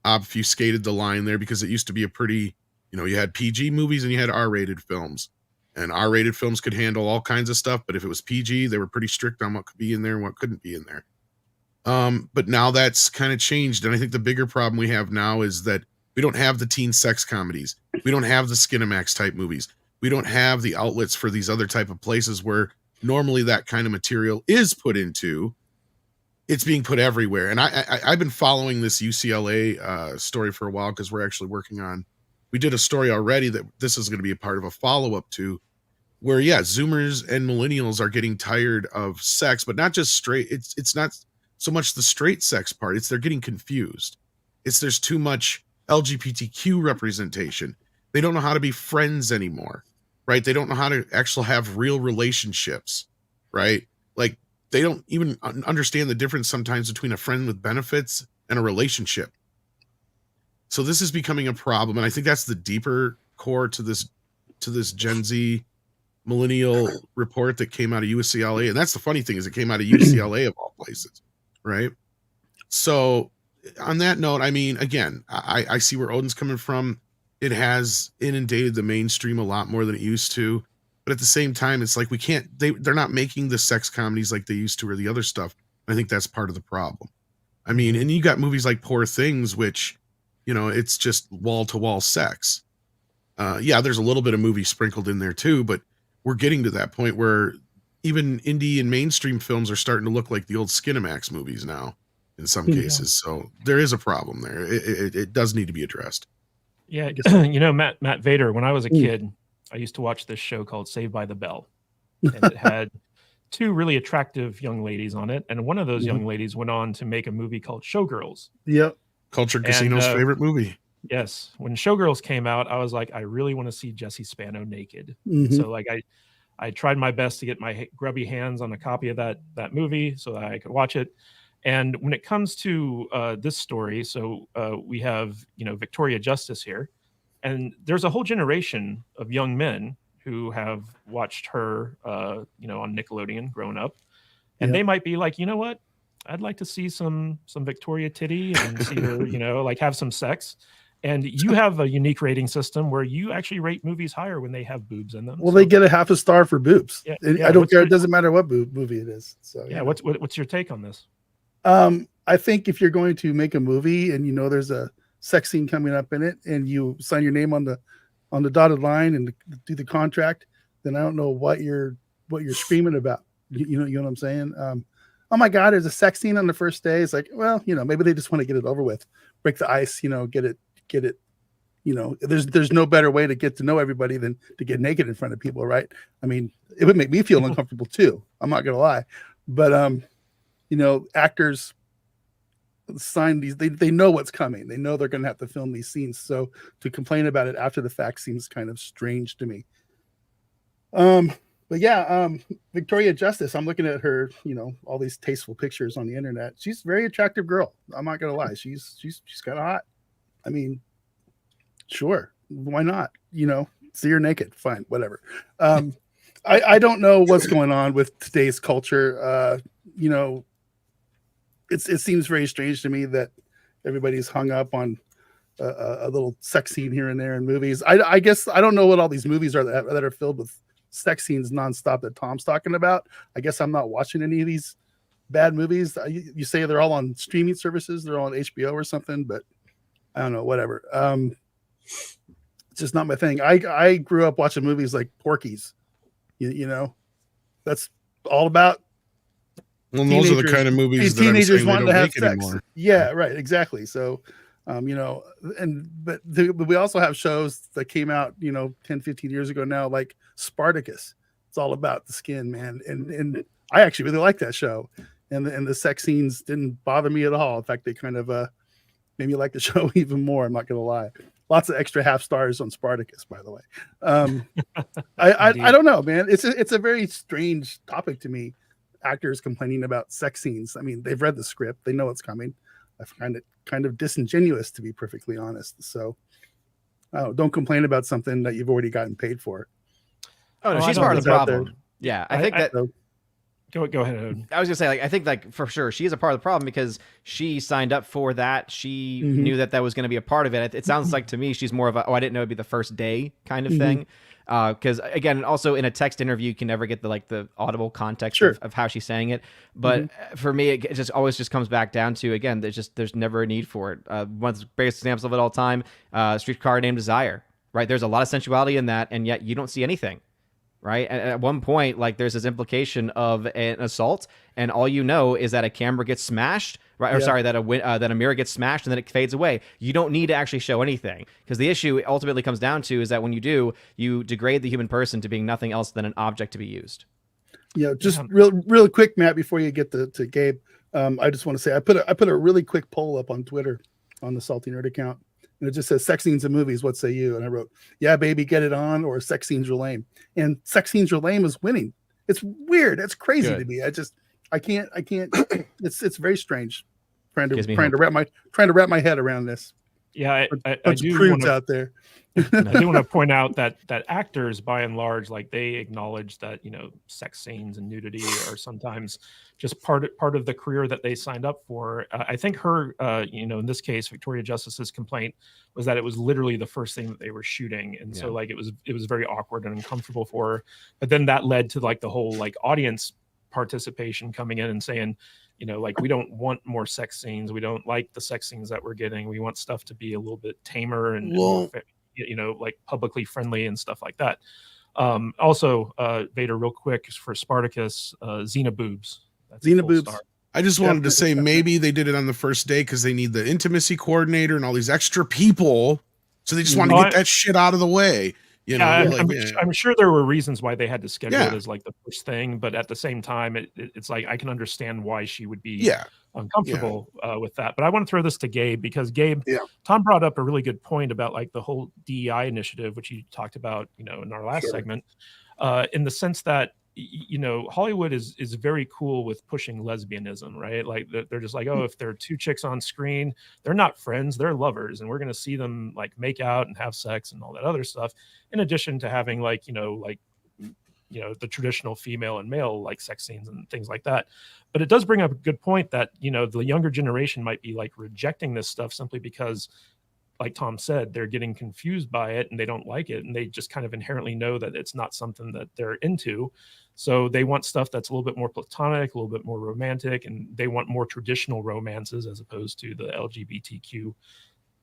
obfuscated the line there, because it used to be a pretty, you had PG movies and you had R-rated films. And R-rated films could handle all kinds of stuff, but if it was PG, they were pretty strict on what could be in there and what couldn't be in there. But now that's kind of changed. And I think the bigger problem we have now is that we don't have the teen sex comedies. We don't have the Skinamax type movies. We don't have the outlets for these other type of places where normally that kind of material is put into. It's being put everywhere. And I've been following this UCLA story for a while, because we're actually working on, we did a story already that this is going to be a part of a follow-up to, where, yeah, Zoomers and millennials are getting tired of sex, but not just straight. It's not so much the straight sex part. It's they're getting confused. There's too much LGBTQ representation. They don't know how to be friends anymore, right? They don't know how to actually have real relationships, right? Like, they don't even understand the difference sometimes between a friend with benefits and a relationship. So this is becoming a problem. And I think that's the deeper core to this Gen Z millennial report that came out of UCLA. And that's the funny thing, is it came out of UCLA of all places, right? So on that note, I mean, again, I see where Odin's coming from. It has inundated the mainstream a lot more than it used to. But at the same time, it's like they're not making the sex comedies like they used to, or the other stuff. I think that's part of the problem. I mean, and you got movies like Poor Things, which, it's just wall-to-wall sex. Yeah, there's a little bit of movie sprinkled in there too, but we're getting to that point where even indie and mainstream films are starting to look like the old Skinamax movies now in some cases. So there is a problem there. It does need to be addressed. Yeah, Matt Vader, when I was a kid, I used to watch this show called Saved by the Bell. And it had two really attractive young ladies on it. And one of those young ladies went on to make a movie called Showgirls. Yep. Culture Casino's favorite movie. Yes. When Showgirls came out, I was like, I really want to see Jessie Spano naked. So like I tried my best to get my grubby hands on a copy of that movie so that I could watch it. And when it comes to this story, so we have, Victoria Justice here. And there's a whole generation of young men who have watched her, on Nickelodeon growing up. And they might be like, you know what? I'd like to see some Victoria titty and see her, like have some sex. And you have a unique rating system where you actually rate movies higher when they have boobs in them. Well, they get a half a star for boobs. I don't care. It doesn't matter what movie it is. So yeah. What's your take on this? I think if you're going to make a movie and there's a sex scene coming up in it, and you sign your name on the dotted line and do the contract, then I don't know what you're screaming about. You know what I'm saying? Oh my God, there's a sex scene on the first day. It's like, well, maybe they just want to get it over with, break the ice, get it. There's no better way to get to know everybody than to get naked in front of people, right? I mean, it would make me feel uncomfortable too. I'm not gonna lie, but actors sign these. They know what's coming. They know they're gonna have to film these scenes. So to complain about it after the fact seems kind of strange to me. But yeah, Victoria Justice. I'm looking at her. All these tasteful pictures on the internet. She's a very attractive girl. I'm not gonna lie. She's kind of hot. I mean, sure, why not? See her naked, fine, whatever. I don't know what's going on with today's culture. It seems very strange to me that everybody's hung up on a little sex scene here and there in movies. I guess I don't know what all these movies are that are filled with sex scenes nonstop that Tom's talking about. I guess I'm not watching any of these bad movies. You say they're all on streaming services, they're all on HBO or something, but I don't know, whatever. It's just not my thing. I grew up watching movies like Porky's. That's all about. Well, those are the kind of movies that teenagers want to have sex anymore. Yeah, right, exactly. So, but we also have shows that came out, 10, 15 years ago now, like Spartacus. It's all about the skin, man. And I actually really like that show. And the sex scenes didn't bother me at all. In fact, they kind of made me like the show even more. I'm not going to lie. Lots of extra half stars on Spartacus, by the way. I don't know, man. It's a very strange topic to me. Actors complaining about sex scenes. I mean, they've read the script. They know what's coming. I find it kind of disingenuous, to be perfectly honest. So don't complain about something that you've already gotten paid for. Oh no, Oh, I she's don't part of the think it's out there. problem. Yeah, I think that. So, Go ahead, Odin. I was gonna say, like, I think, like, for sure, she is a part of the problem because she signed up for that. She Mhm. knew that was going to be a part of it. It sounds like to me she's more of a, I didn't know it'd be the first day kind of Mhm. thing. Because again, also in a text interview, you can never get the audible context Sure. of how she's saying it. But for me, it just always just comes back down to, again, there's never a need for it. One of the greatest examples of it all time, Streetcar Named Desire. Right, there's a lot of sensuality in that, and yet you don't see anything. Right. And at one point, like, there's this implication of an assault, and all you know is that a camera gets smashed, right? Or Yeah. sorry, that a mirror gets smashed and then it fades away. You don't need to actually show anything, because the issue ultimately comes down to is that when you do, you degrade the human person to being nothing else than an object to be used. Yeah, just real quick, Matt, before you get to Gabe, I just want to say I put a really quick poll up on Twitter on the Salty Nerd account, and it just says sex scenes in movies. What say you? And I wrote, yeah, baby, get it on, or sex scenes are lame. And sex scenes are lame is winning. It's weird. That's crazy Good. to me. I can't. It's very strange. Trying Gives me to wrap my head around this. Yeah, I Bunch of do prudes want to out there. And I do want to point out that actors, by and large, like, they acknowledge that, sex scenes and nudity are sometimes just part of the career that they signed up for. I think her, in this case, Victoria Justice's complaint was that it was literally the first thing that they were shooting, and so, like, it was very awkward and uncomfortable for her. But then that led to, like, the whole, like, audience participation coming in and saying, like, we don't want more sex scenes. We don't like the sex scenes that we're getting. We want stuff to be a little bit tamer and more like publicly friendly and stuff like that. Also, Vader, real quick, for Spartacus, Xena boobs. That's a Xena full boobs. star. I just wanted to say maybe they did it on the first day because they need the intimacy coordinator and all these extra people, so they just wanted to get that shit out of the way. I'm sure there were reasons why they had to schedule it Yeah. as, like, the first thing, but at the same time, it's like I can understand why she would be uncomfortable with that. But I want to throw this to Gabe, because Gabe, Tom brought up a really good point about, like, the whole DEI initiative, which you talked about, in our last segment, in the sense that Hollywood is very cool with pushing lesbianism, right? Like, they're just like, oh, if there are two chicks on screen, they're not friends, they're lovers, and we're going to see them, like, make out and have sex and all that other stuff, in addition to having, like, the traditional female and male, like, sex scenes and things like that. But it does bring up a good point that the younger generation might be, like, rejecting this stuff simply because, like Tom said, they're getting confused by it and they don't like it, and they just kind of inherently know that it's not something that they're into. So they want stuff that's a little bit more platonic, a little bit more romantic, and they want more traditional romances as opposed to the LGBTQ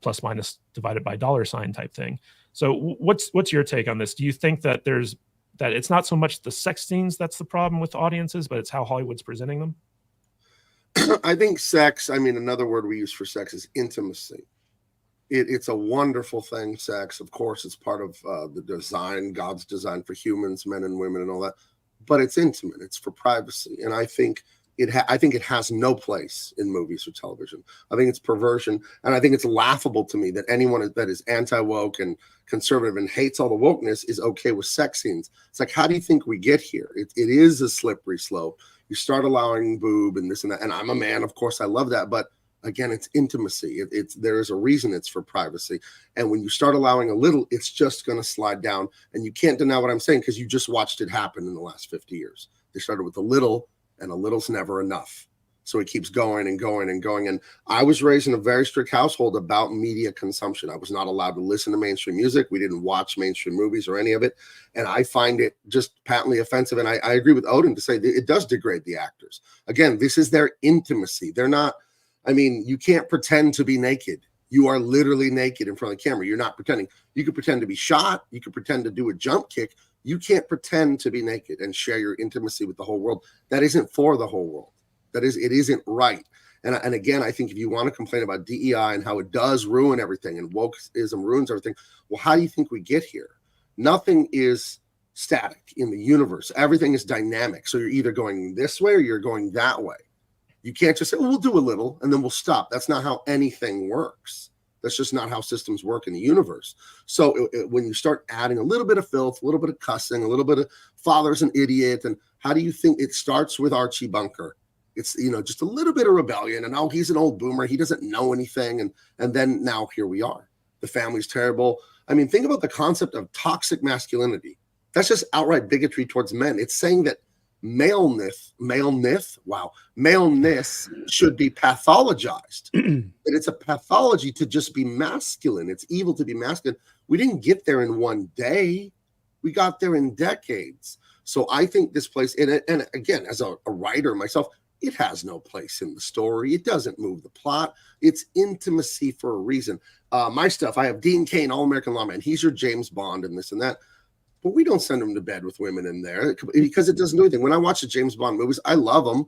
plus minus divided by $ type thing. So what's your take on this? Do you think that it's not so much the sex scenes that's the problem with audiences, but it's how Hollywood's presenting them? I think sex, another word we use for sex is intimacy. It's a wonderful thing, sex. Of course, it's part of the design, God's design for humans, men and women and all that. But it's intimate. It's for privacy. And I think it has no place in movies or television. I think it's perversion. And I think it's laughable to me that anyone that is anti-woke and conservative and hates all the wokeness is okay with sex scenes. It's like, how do you think we get here? It is a slippery slope. You start allowing boob and this and that. And I'm a man, of course, I love that. But again, it's intimacy. There is a reason it's for privacy. And when you start allowing a little, it's just going to slide down. And you can't deny what I'm saying because you just watched it happen in the last 50 years. They started with a little, and a little's never enough. So it keeps going and going and going. And I was raised in a very strict household about media consumption. I was not allowed to listen to mainstream music. We didn't watch mainstream movies or any of it. And I find it just patently offensive. And I agree with Odin to say that it does degrade the actors. Again, this is their intimacy. They're not, you can't pretend to be naked. You are literally naked in front of the camera. You're not pretending. You could pretend to be shot. You could pretend to do a jump kick. You can't pretend to be naked and share your intimacy with the whole world. That isn't for the whole world. It isn't right. And again, I think if you want to complain about DEI and how it does ruin everything and wokeism ruins everything, well, how do you think we get here? Nothing is static in the universe. Everything is dynamic. So you're either going this way or you're going that way. You can't just say, we'll do a little and then we'll stop. That's not how anything works. That's just not how systems work in the universe. So when you start adding a little bit of filth, a little bit of cussing, a little bit of father's an idiot, and how do you think it starts with Archie Bunker? It's, just a little bit of rebellion, and he's an old boomer. He doesn't know anything. And then now here we are. The family's terrible. I mean, think about the concept of toxic masculinity. That's just outright bigotry towards men. It's saying that maleness should be pathologized. That it's a pathology to just be masculine. It's evil to be masculine. We didn't get there in one day. We got there in decades. So I think this place, and again, as a writer myself, it has no place in the story. It doesn't move the plot. It's intimacy for a reason. My stuff, I have Dean Cain, All-American Lawman. He's your James Bond and this and that. But we don't send him to bed with women in there because it doesn't do anything. When I watch the James Bond movies, I love them.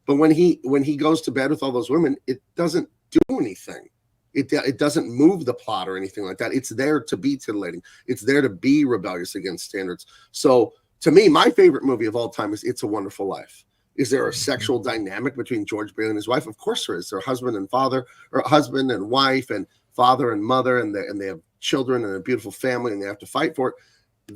But when he goes to bed with all those women, it doesn't do anything. It doesn't move the plot or anything like that. It's there to be titillating. It's there to be rebellious against standards. So to me, my favorite movie of all time is It's a Wonderful Life. Is there a sexual dynamic between George Bailey and his wife? Of course there is. They're husband and father, or husband and wife, and father and mother, and they have children and a beautiful family, and they have to fight for it.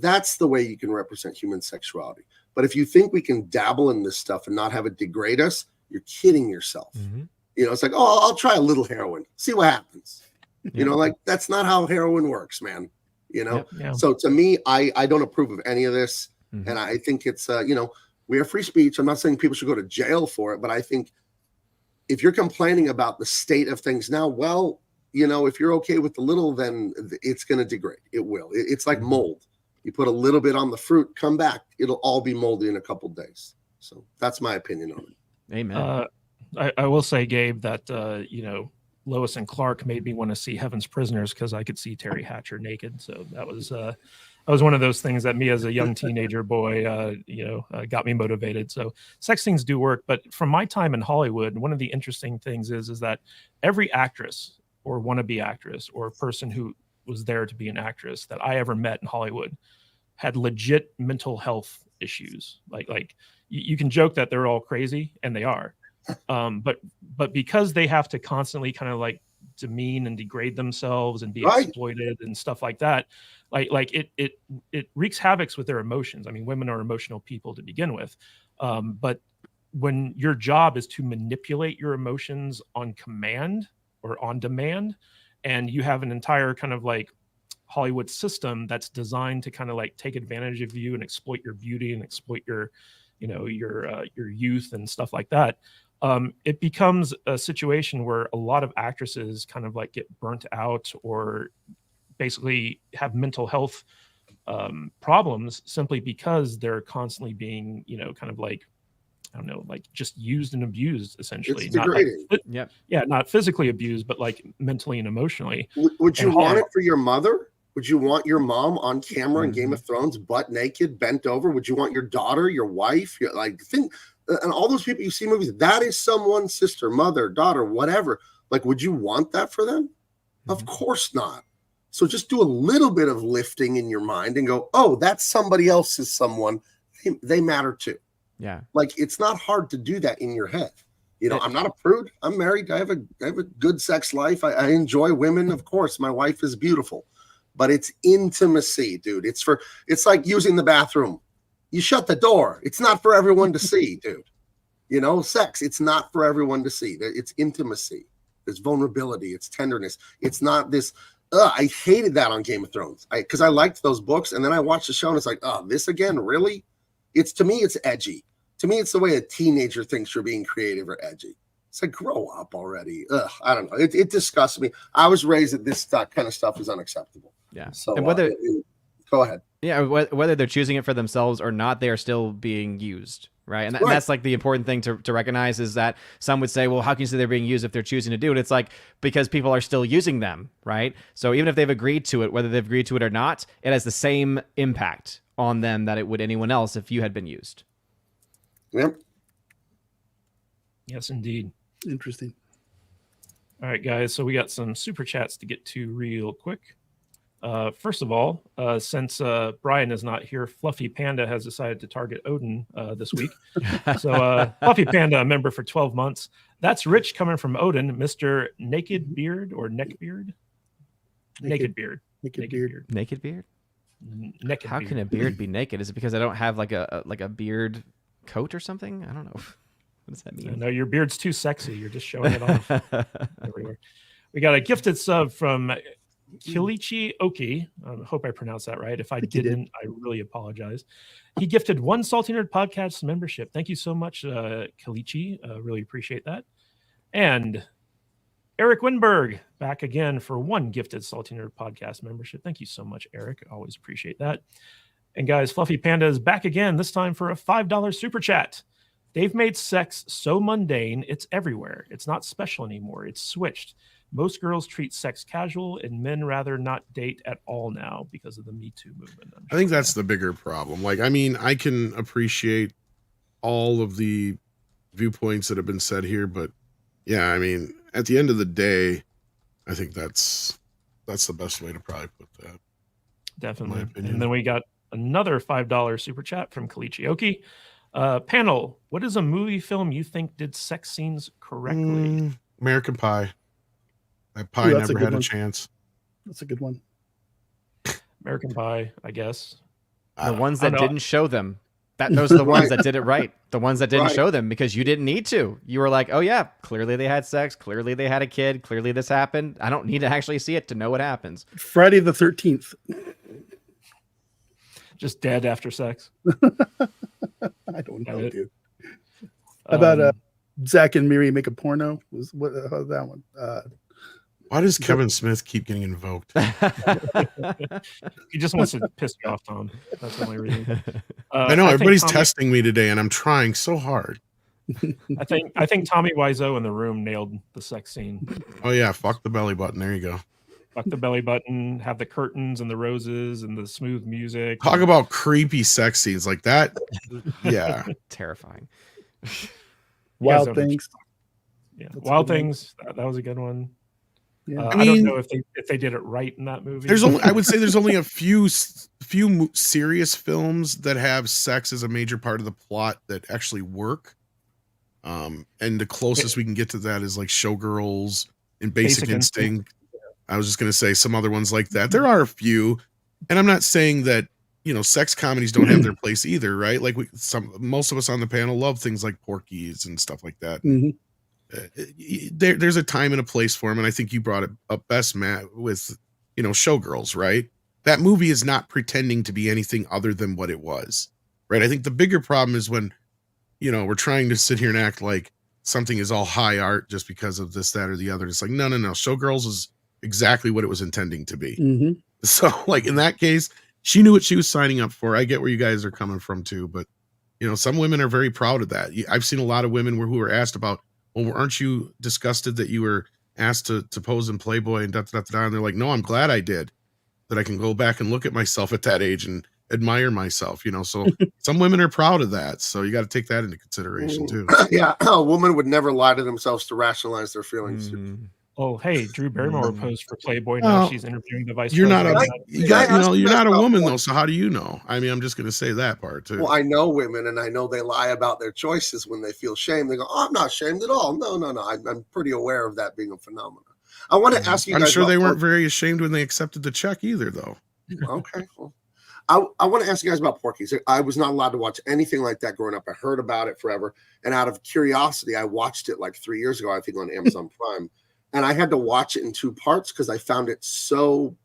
That's the way you can represent human sexuality. But if you think we can dabble in this stuff and not have it degrade us, you're kidding yourself. Mm-hmm. You know, it's like, oh, I'll try a little heroin, see what happens. Yeah. You know, like that's not how heroin works, man. You know, yeah. So to me, I don't approve of any of this. Mm-hmm. And I think it's, we have free speech. I'm not saying people should go to jail for it, but I think if you're complaining about the state of things now, well, if you're okay with the little, then it's going to degrade. It will. It's like mold. You put a little bit on the fruit, come back, it'll all be moldy in a couple of days. So that's my opinion on it. Amen. I will say, Gabe, that Lois and Clark made me want to see Heaven's Prisoners because I could see Terry Hatcher naked. So that was one of those things that me as a young teenager boy, got me motivated. So sex scenes do work. But from my time in Hollywood, one of the interesting things is that every actress or wannabe actress or person who was there to be an actress that I ever met in Hollywood had legit mental health issues. Like you can joke that they're all crazy, and they are. But because they have to constantly kind of like demean and degrade themselves and be exploited and stuff like that, like it wreaks havoc with their emotions. I mean, women are emotional people to begin with. But when your job is to manipulate your emotions on command or on demand, and you have an entire kind of like Hollywood system that's designed to kind of like take advantage of you and exploit your beauty and exploit your youth and stuff like that, it becomes a situation where a lot of actresses kind of like get burnt out or basically have mental health problems simply because they're constantly being, kind of like, I don't know, like just used and abused, essentially. It's degrading. Not physically abused, but like mentally and emotionally. Would you want it for your mother? Would you want your mom on camera in Game of Thrones, butt naked, bent over? Would you want your daughter, your wife, and all those people you see in movies? That is someone's sister, mother, daughter, whatever. Like, would you want that for them? Of course not. So just do a little bit of lifting in your mind and go, oh, that's somebody else's someone. They matter too. Yeah. Like, it's not hard to do that in your head. I'm not a prude. I'm married. I have a good sex life. I enjoy women. Of course, my wife is beautiful, but it's intimacy, dude. It's like using the bathroom. You shut the door. It's not for everyone to see, dude. Sex, it's not for everyone to see. It's intimacy. There's vulnerability. It's tenderness. It's not this. I hated that on Game of Thrones because I liked those books. And then I watched the show and it's like, oh, this again? Really? To me, it's edgy. To me, it's the way a teenager thinks you're being creative or edgy. It's like, grow up already. I don't know. It disgusts me. I was raised that this kind of stuff is unacceptable. Yeah. So and whether go ahead. Yeah, whether they're choosing it for themselves or not, they are still being used, right? And that's like the important thing to recognize is that some would say, well, how can you say they're being used if they're choosing to do it? It's like, because people are still using them, right? So even if they've agreed to it, whether they've agreed to it or not, it has the same impact on them that it would anyone else if you had been used. Yep. Yes, indeed. Interesting. All right, guys. So we got some super chats to get to real quick. First of all, since Brian is not here, Fluffy Panda has decided to target Odin this week. So Fluffy Panda, a member for 12 months. That's rich coming from Odin, Mr. Naked Beard or Neck Beard? Naked Beard. Naked Beard. Naked Beard? Naked How beard. can a beard be naked? Is it because I don't have like a beard coat or something? I don't know. What does that mean? No, your beard's too sexy. You're just showing it off everywhere. We got a gifted sub from Kilichi Oki, I hope I pronounced that right. If I think you did. didn't, I really apologize. He gifted 1 Salty Nerd Podcast membership. Thank you so much, Kilichi. Really appreciate that. And Eric Winberg back again for 1 gifted Salty Nerd Podcast membership. Thank you so much, Eric. Always appreciate that. And guys, Fluffy Panda is back again, this time for a $5 super chat. They've made sex so mundane, it's everywhere. It's not special anymore. It's switched. Most girls treat sex casual, and men rather not date at all now because of the Me Too movement. I think that's the bigger problem. Like, I mean, I can appreciate all of the viewpoints that have been said here, but yeah, I mean, at the end of the day, I think that's the best way to probably put that. Definitely. And then we got another $5 super chat from Kalichi Oki. Panel, what is a movie film you think did sex scenes correctly? American Pie. That pie never had a chance. That's a good one. American Pie, I guess. The ones that didn't show them. Those are the ones that did it right. The ones that didn't show them because you didn't need to. You were like, oh yeah, clearly they had sex. Clearly they had a kid. Clearly this happened. I don't need to actually see it to know what happens. Friday the 13th. Just dead after sex. I don't know, dude. How about Zach and Miri make a porno? How's that one? Why does Kevin Smith keep getting invoked? He just wants to piss you off, Tom. That's the only reason. I know everybody's testing me today, and I'm trying so hard. I think Tommy Wiseau in the room nailed the sex scene. Oh yeah, fuck the belly button. There you go. Fuck the belly button. Have the curtains and the roses and the smooth music. Talk about creepy sex scenes like that. Yeah, terrifying. Wild Things. Yeah, Wild Things. That was a good one. Yeah. I don't know if they did it right in that movie. I would say there's only a few serious films that have sex as a major part of the plot that actually work. And the closest we can get to that is like Showgirls and Basic Instinct. I was just going to say some other ones like that. There are a few, and I'm not saying that, sex comedies don't have their place either, right? Like most of us on the panel love things like Porky's and stuff like that. Mm-hmm. There's a time and a place for them, and I think you brought it up best, Matt, with Showgirls, right? That movie is not pretending to be anything other than what it was, right? I think the bigger problem is when we're trying to sit here and act like something is all high art just because of this, that, or the other. It's like no. Showgirls is exactly what it was intending to be. Mm-hmm. So, like in that case, she knew what she was signing up for. I get where you guys are coming from too, but some women are very proud of that. I've seen a lot of women who were asked about, well, aren't you disgusted that you were asked to pose in Playboy and and they're like, no, I'm glad I did, that I can go back and look at myself at that age and admire myself, so some women are proud of that. So you got to take that into consideration too. Yeah. A woman would never lie to themselves to rationalize their feelings. Mm-hmm. Oh, hey, Drew Barrymore posed for Playboy. Now she's interviewing the vice You're president. you're not a woman though. So how do you know? I mean, I'm just going to say that part too. Well, I know women, and I know they lie about their choices when they feel shame. They go, "Oh, I'm not shamed at all." No. I'm pretty aware of that being a phenomenon. I want to ask you guys. I'm sure they weren't very ashamed when they accepted the check either, though. Okay. Well, I want to ask you guys about Porky's. I was not allowed to watch anything like that growing up. I heard about it forever, and out of curiosity, I watched it like 3 years ago. I think on Amazon Prime. And I had to watch it in 2 parts because I found it so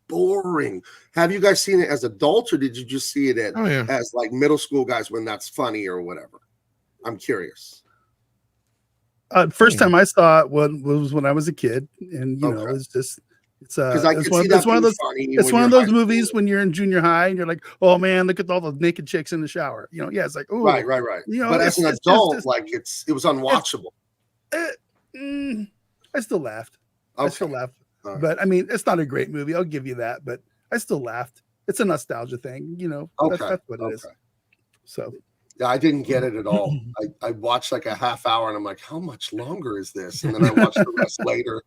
boring. Have you guys seen it as adults, or did you just see it as like middle school guys when that's funny or whatever? I'm curious. First time I saw it was when I was a kid, and it's just it's one of those movies when you're in junior high and you're like, oh man, look at all the naked chicks in the shower. It's like, oh, right. But as an adult, it was unwatchable. I still laughed. Okay. Right. But I mean, it's not a great movie. I'll give you that, but I still laughed. It's a nostalgia thing, That's what it is. So yeah, I didn't get it at all. I watched like a half hour and I'm like, how much longer is this? And then I watched the rest later.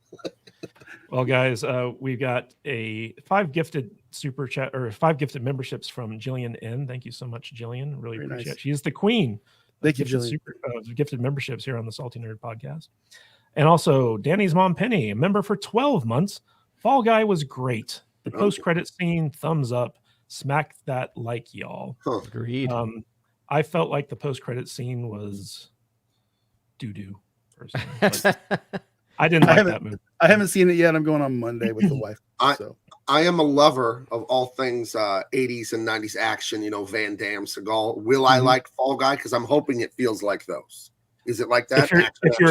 Well, guys, we've got 5 gifted super chat or 5 gifted memberships from Jillian N. Thank you so much, Jillian. Really Very appreciate nice. it. She is the queen. Thank you, Jillian. Gifted memberships here on the Salty Nerd Podcast. And also Danny's mom, Penny, a member for 12 months. Fall Guy was great. The post-credit scene, thumbs up. Smack that like, y'all. Agreed. I felt like the post-credit scene was doo-doo. Personally. I didn't I like that haven't- movie. I haven't seen it yet. I'm going on Monday with the wife. So I am a lover of all things 80s and 90s action, Van Damme, Seagal. Will I like Fall Guy? Because I'm hoping it feels like those. Is it like that? If you're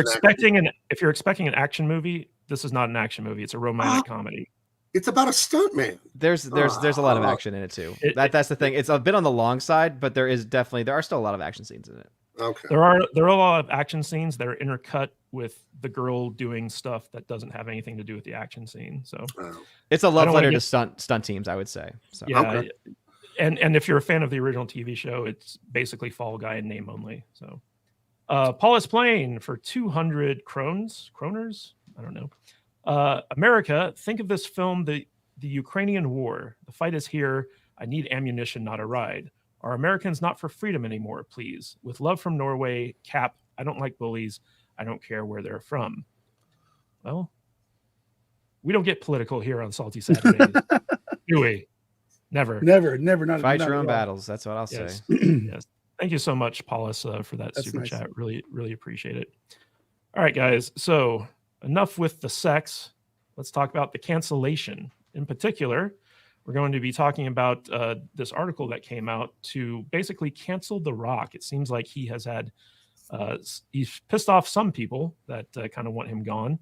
expecting an action movie, this is not an action movie. It's a romantic comedy. It's about a stunt man. There's a lot of action in it too. That's the thing. It's a bit on the long side, but there are still a lot of action scenes in it. Okay. There are a lot of action scenes that are intercut with the girl doing stuff that doesn't have anything to do with the action scene. So it's a love don't letter wanna to stunt teams, I would say. So. yeah, Okay. and if you're a fan of the original TV show, it's basically Fall Guy in name only. So Paulus Plain for 200 kroners. I don't know. America, think of this film, the Ukrainian war. The fight is here. I need ammunition, not a ride. Are Americans not for freedom anymore, please? With love from Norway, Cap. I don't like bullies. I don't care where they're from. Well, we don't get political here on Salty Saturdays, do we? Never. Not Fight not your at own all. battles. That's what I'll say. Yes. Yes. Thank you so much, Paulus, for that That's super nice. chat. Really, really appreciate it. All right, guys. So enough with the sex. Let's talk about the cancellation. In particular, we're going to be talking about this article that came out to basically cancel The Rock. It seems like he has had, he's pissed off some people that kind of want him gone.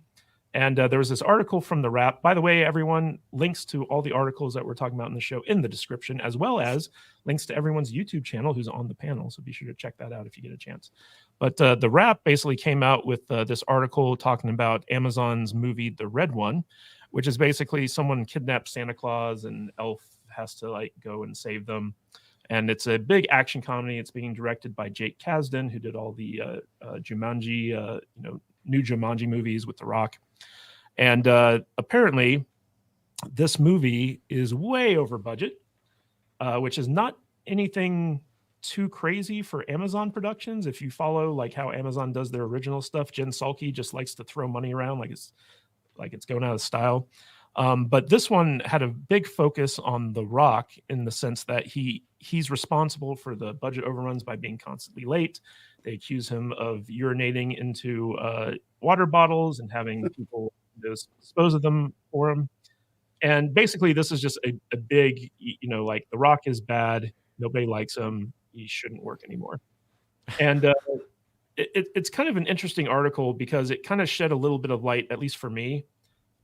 And there was this article from The Wrap. By the way, everyone, links to all the articles that we're talking about in the show in the description, as well as links to everyone's YouTube channel who's on the panel. So be sure to check that out if you get a chance. But The Wrap basically came out with this article talking about Amazon's movie, The Red One, which is basically someone kidnaps Santa Claus and Elf has to like go and save them. And it's a big action comedy. It's being directed by Jake Kasdan, who did all the Jumanji, new Jumanji movies with The Rock. And apparently this movie is way over budget, which is not anything too crazy for Amazon Productions. If you follow like how Amazon does their original stuff, Jen Salke just likes to throw money around like it's going out of style. But this one had a big focus on The Rock in the sense that he's responsible for the budget overruns by being constantly late. They accuse him of urinating into water bottles and having people dispose of them for him. And basically, this is just a big, like The Rock is bad. Nobody likes him. He shouldn't work anymore. And it's kind of an interesting article because it kind of shed a little bit of light, at least for me,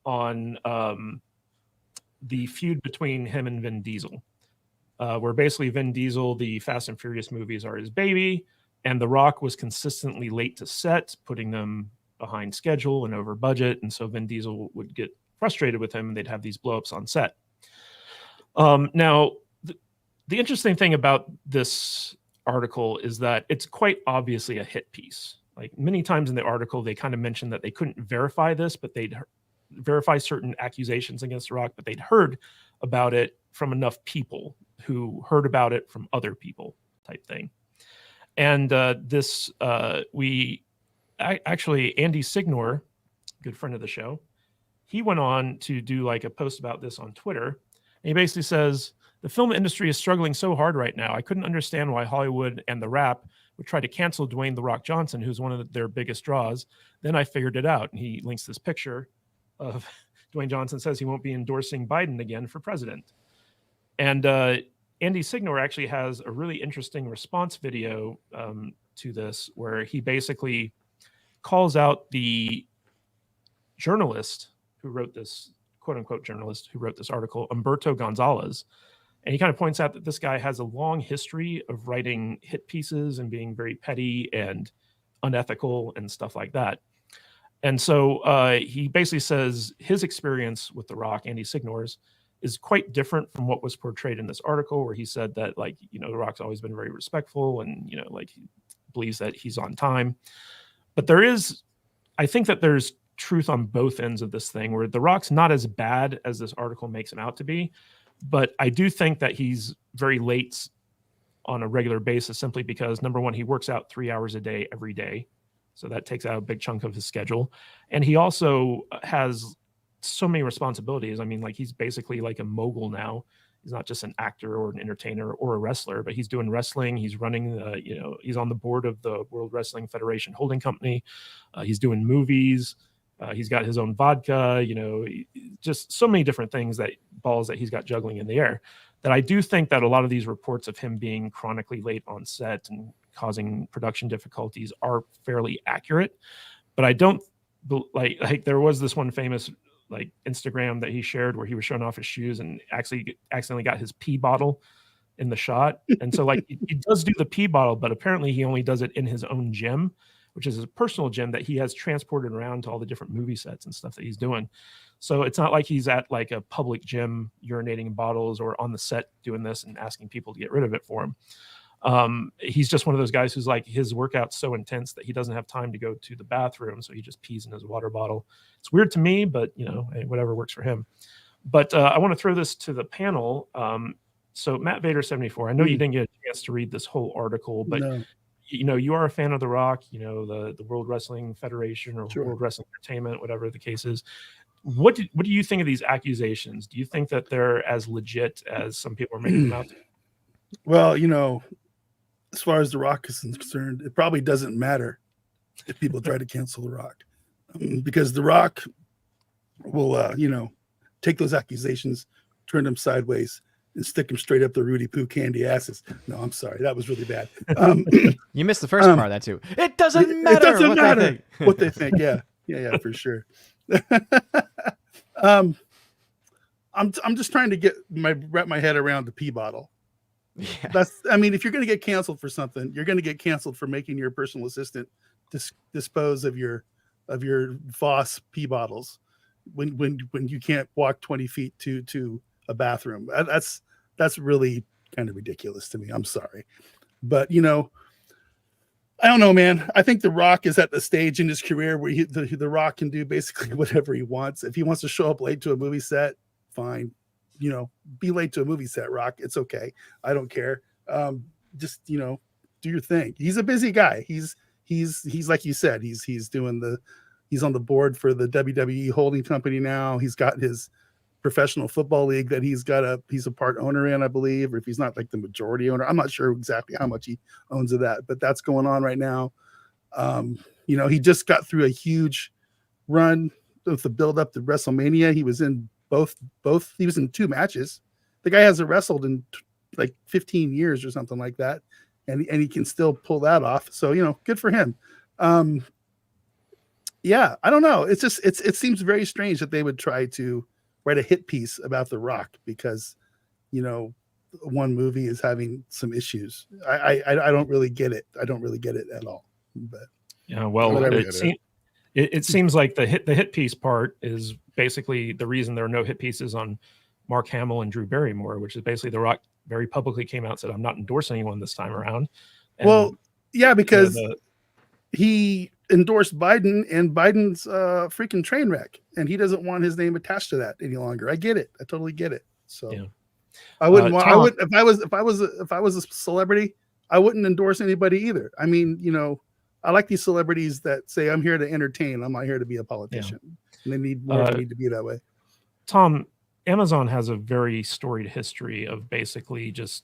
on the feud between him and Vin Diesel, where basically Vin Diesel, the Fast and Furious movies are his baby, and The Rock was consistently late to set, putting them behind schedule and over budget, and so Vin Diesel would get frustrated with him, and they'd have these blowups on set. Now, the interesting thing about this article is that it's quite obviously a hit piece. Like many times in the article, they kind of mentioned that they couldn't verify this, but they'd verify certain accusations against The Rock, but they'd heard about it from enough people who heard about it from other people type thing. And actually, Andy Signor, good friend of the show, he went on to do like a post about this on Twitter. And he basically says, the film industry is struggling so hard right now. I couldn't understand why Hollywood and The Wrap would try to cancel Dwayne "The Rock" Johnson, who's one of their biggest draws. Then I figured it out. And he links this picture of Dwayne Johnson, says he won't be endorsing Biden again for president. And Andy Signor actually has a really interesting response video to this, where he basically calls out the journalist who wrote this, quote unquote journalist who wrote this article, Humberto Gonzalez. And he kind of points out that this guy has a long history of writing hit pieces and being very petty and unethical and stuff like that. And so he basically says his experience with The Rock, Andy Signor's, is quite different from what was portrayed in this article, where he said that, like, The Rock's always been very respectful and, like, he believes that he's on time. But I think that there's truth on both ends of this thing, where The Rock's not as bad as this article makes him out to be. But I do think that he's very late on a regular basis, simply because, number one, he works out 3 hours a day every day. So that takes out a big chunk of his schedule. And he also has so many responsibilities. I mean, like, he's basically like a mogul now. He's not just an actor or an entertainer or a wrestler, but he's doing wrestling. He's running, he's on the board of the World Wrestling Federation holding company. He's doing movies. He's got his own vodka, just so many different balls that he's got juggling in the air, that I do think that a lot of these reports of him being chronically late on set and causing production difficulties are fairly accurate. But I don't like there was this one famous Instagram that he shared where he was showing off his shoes and accidentally got his pee bottle in the shot. And so he does do the pee bottle, but apparently he only does it in his own gym, which is his personal gym that he has transported around to all the different movie sets and stuff that he's doing. So it's not like he's at a public gym urinating in bottles or on the set doing this and asking people to get rid of it for him. He's just one of those guys who's his workout's so intense that he doesn't have time to go to the bathroom. So he just pees in his water bottle. It's weird to me, but hey, whatever works for him. But I want to throw this to the panel. So Matt Vader 74, I know you didn't get a chance to read this whole article, but No. You are a fan of The Rock, the World Wrestling Federation or Sure. World Wrestling Entertainment, whatever the case is. What do you think of these accusations? Do you think that they're as legit as some people are making them out to? Well, as far as The Rock is concerned, it probably doesn't matter if people try to cancel The Rock, because The Rock will, take those accusations, turn them sideways, and stick them straight up the Rudy Poo candy asses. No, I'm sorry, that was really bad. You missed the first part of that too. It doesn't matter. It doesn't what matter they think. what they think. Yeah, for sure. I'm just trying to wrap my head around the pee bottle. Yeah. If you're going to get canceled for something, you're going to get canceled for making your personal assistant dispose of your Voss pee bottles when you can't walk 20 feet to a bathroom. That's really kind of ridiculous to me. I'm sorry, but I don't know, man. I think The Rock is at the stage in his career where the Rock can do basically whatever he wants. If he wants to show up late to a movie set, fine. Be late to a movie set, Rock. It's okay. I don't care. Just do your thing. He's a busy guy. He's like you said. He's on the board for the WWE holding company now. He's got his professional football league that he's a part owner in, I believe, or if he's not the majority owner, I'm not sure exactly how much he owns of that, but that's going on right now. He just got through a huge run with the build up to WrestleMania. He was in both. He was in 2 matches. The guy hasn't wrestled in 15 years or something like that, and he can still pull that off. So good for him. Yeah, I don't know. It's just it seems very strange that they would try to write a hit piece about The Rock because one movie is having some issues. I don't really get it. I don't really get it at all. But yeah, well, it seems like the hit piece part is basically the reason there are no hit pieces on Mark Hamill and Drew Barrymore, which is basically The Rock very publicly came out and said, "I'm not endorsing anyone this time around." And, because he endorsed Biden, and Biden's freaking train wreck, and he doesn't want his name attached to that any longer. I get it. I totally get it. So yeah. I wouldn't want. Tom, if I was a celebrity, I wouldn't endorse anybody either. I like these celebrities that say, "I'm here to entertain. I'm not here to be a politician." Yeah. And they need more of me to be that way. Tom, Amazon has a very storied history of basically just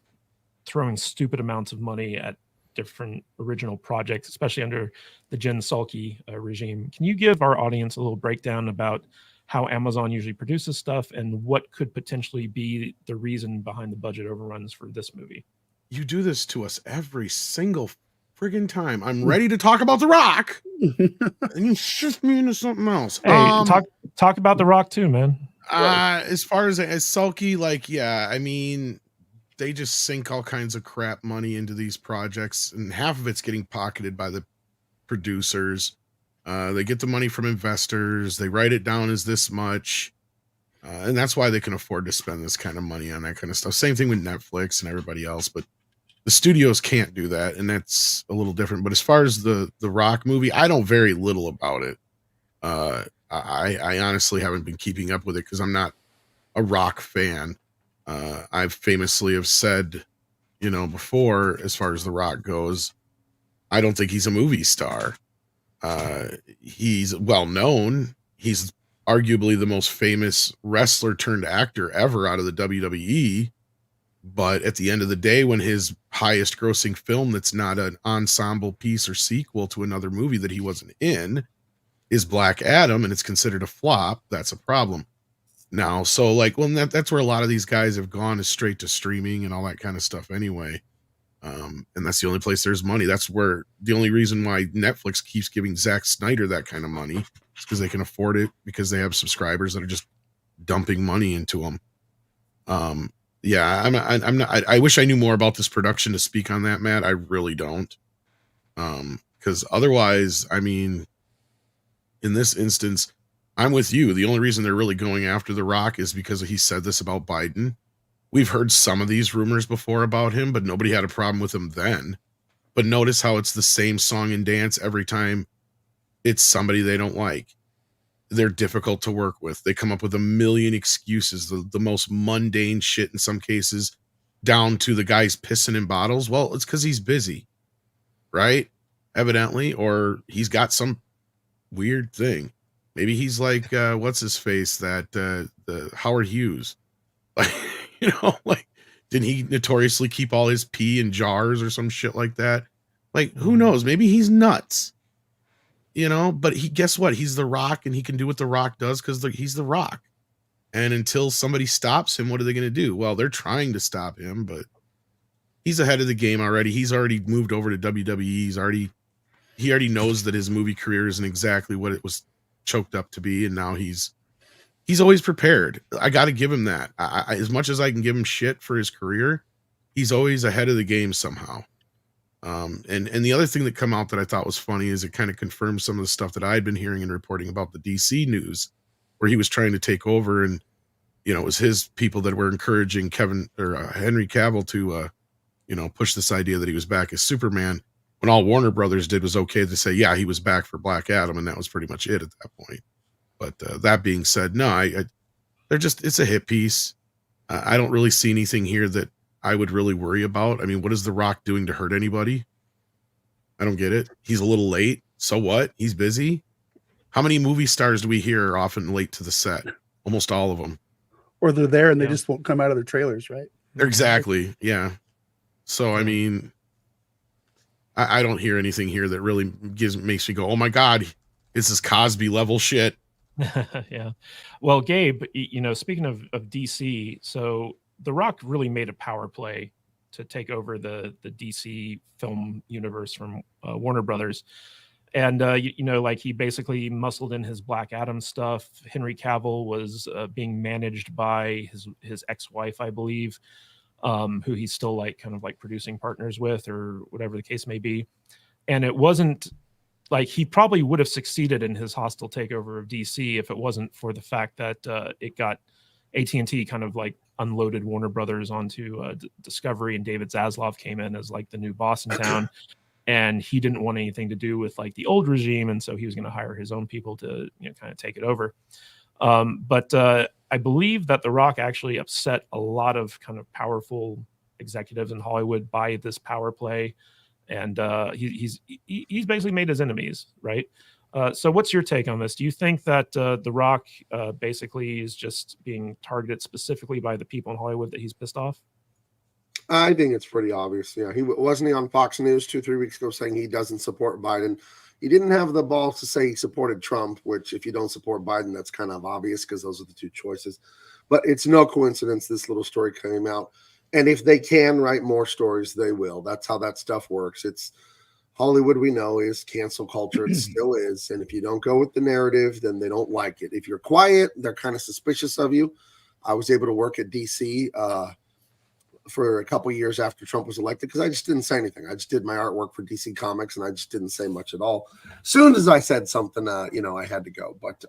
throwing stupid amounts of money at different original projects, especially under the Jen Psaki regime. Can you give our audience a little breakdown about how Amazon usually produces stuff and what could potentially be the reason behind the budget overruns for this movie? You do this to us every single friggin' time. I'm ready to talk about The Rock, and you shift me into something else. Hey, talk about The Rock too, man. As far as Psaki, they just sink all kinds of crap money into these projects, and half of it's getting pocketed by the producers. They get the money from investors. They write it down as this much. And that's why they can afford to spend this kind of money on that kind of stuff. Same thing with Netflix and everybody else, but the studios can't do that. And that's a little different. But as far as the Rock movie, I know very little about it. I honestly haven't been keeping up with it because I'm not a Rock fan. I've famously have said, before, as far as The Rock goes, I don't think he's a movie star. He's well known. He's arguably the most famous wrestler turned actor ever out of the WWE. But at the end of the day, when his highest grossing film that's not an ensemble piece or sequel to another movie that he wasn't in is Black Adam and it's considered a flop, that's a problem now. So like, well, that's where a lot of these guys have gone, is straight to streaming and all that kind of stuff anyway. And that's the only place there's money. That's where the only reason why Netflix keeps giving Zack Snyder that kind of money is because they can afford it, because they have subscribers that are just dumping money into them. Yeah, I'm not. I wish I knew more about this production to speak on that, Matt. I really don't. Because otherwise, I mean, in this instance, I'm with you. The only reason they're really going after The Rock is because he said this about Biden. We've heard some of these rumors before about him, but nobody had a problem with him then. But notice how it's the same song and dance every time it's somebody they don't like. They're difficult to work with. They come up with a million excuses, the most mundane shit in some cases, down to the guy's pissing in bottles. Well, it's because he's busy, right? Evidently, or he's got some weird thing. Maybe he's like, what's his face? That the Howard Hughes. Like, you know, like, didn't he notoriously keep all his pee in jars or some shit like that? Like, who knows? Maybe he's nuts. You know, but guess what? He's The Rock, and he can do what The Rock does because he's The Rock. And until somebody stops him, what are they going to do? Well, they're trying to stop him, but he's ahead of the game already. He's already moved over to WWE. He already knows that his movie career isn't exactly what it was choked up to be, and now he's always prepared. I got to give him that. As much as I can give him shit for his career, he's always ahead of the game somehow. And the other thing that come out that I thought was funny is it kind of confirms some of the stuff that I'd been hearing and reporting about the DC news, where he was trying to take over, and you know, it was his people that were encouraging Henry Cavill to push this idea that he was back as Superman, when all Warner Brothers did was okay to say, yeah, he was back for Black Adam, and that was pretty much it at that point. But that being said, no, it's a hit piece. I don't really see anything here that I would really worry about. I mean, what is The Rock doing to hurt anybody? I don't get it. He's a little late. So what? He's busy. How many movie stars do we hear are often late to the set? Almost all of them. Or they're there and they just won't come out of their trailers, right? Exactly. Yeah. So, I mean, I don't hear anything here that really makes me go, oh my God, this is Cosby level shit. Yeah. Well, Gabe, speaking of DC, so The Rock really made a power play to take over the DC film universe from Warner Brothers. And, like he basically muscled in his Black Adam stuff. Henry Cavill was being managed by his ex-wife, I believe, who he's still like kind of like producing partners with, or whatever the case may be. And it wasn't like he probably would have succeeded in his hostile takeover of DC if it wasn't for the fact that it got AT&T kind of like unloaded Warner Brothers onto Discovery, and David Zaslav came in as like the new boss in town. And he didn't want anything to do with like the old regime, and so he was going to hire his own people to kind of take it over. But I believe that The Rock actually upset a lot of kind of powerful executives in Hollywood by this power play, and he's basically made his enemies, right? So what's your take on this? Do you think that The Rock basically is just being targeted specifically by the people in Hollywood that he's pissed off? I think it's pretty obvious. Yeah, wasn't he on Fox News 2-3 weeks ago saying he doesn't support Biden. He didn't have the balls to say he supported Trump, which if you don't support Biden, that's kind of obvious because those are the two choices. But it's no coincidence this little story came out. And if they can write more stories, they will. That's how that stuff works. It's Hollywood, we know, is cancel culture. It still is. And if you don't go with the narrative, then they don't like it. If you're quiet, they're kind of suspicious of you. I was able to work at DC for a couple of years after Trump was elected because I just didn't say anything. I just did my artwork for DC Comics, and I just didn't say much at all. Soon as I said something, I had to go. But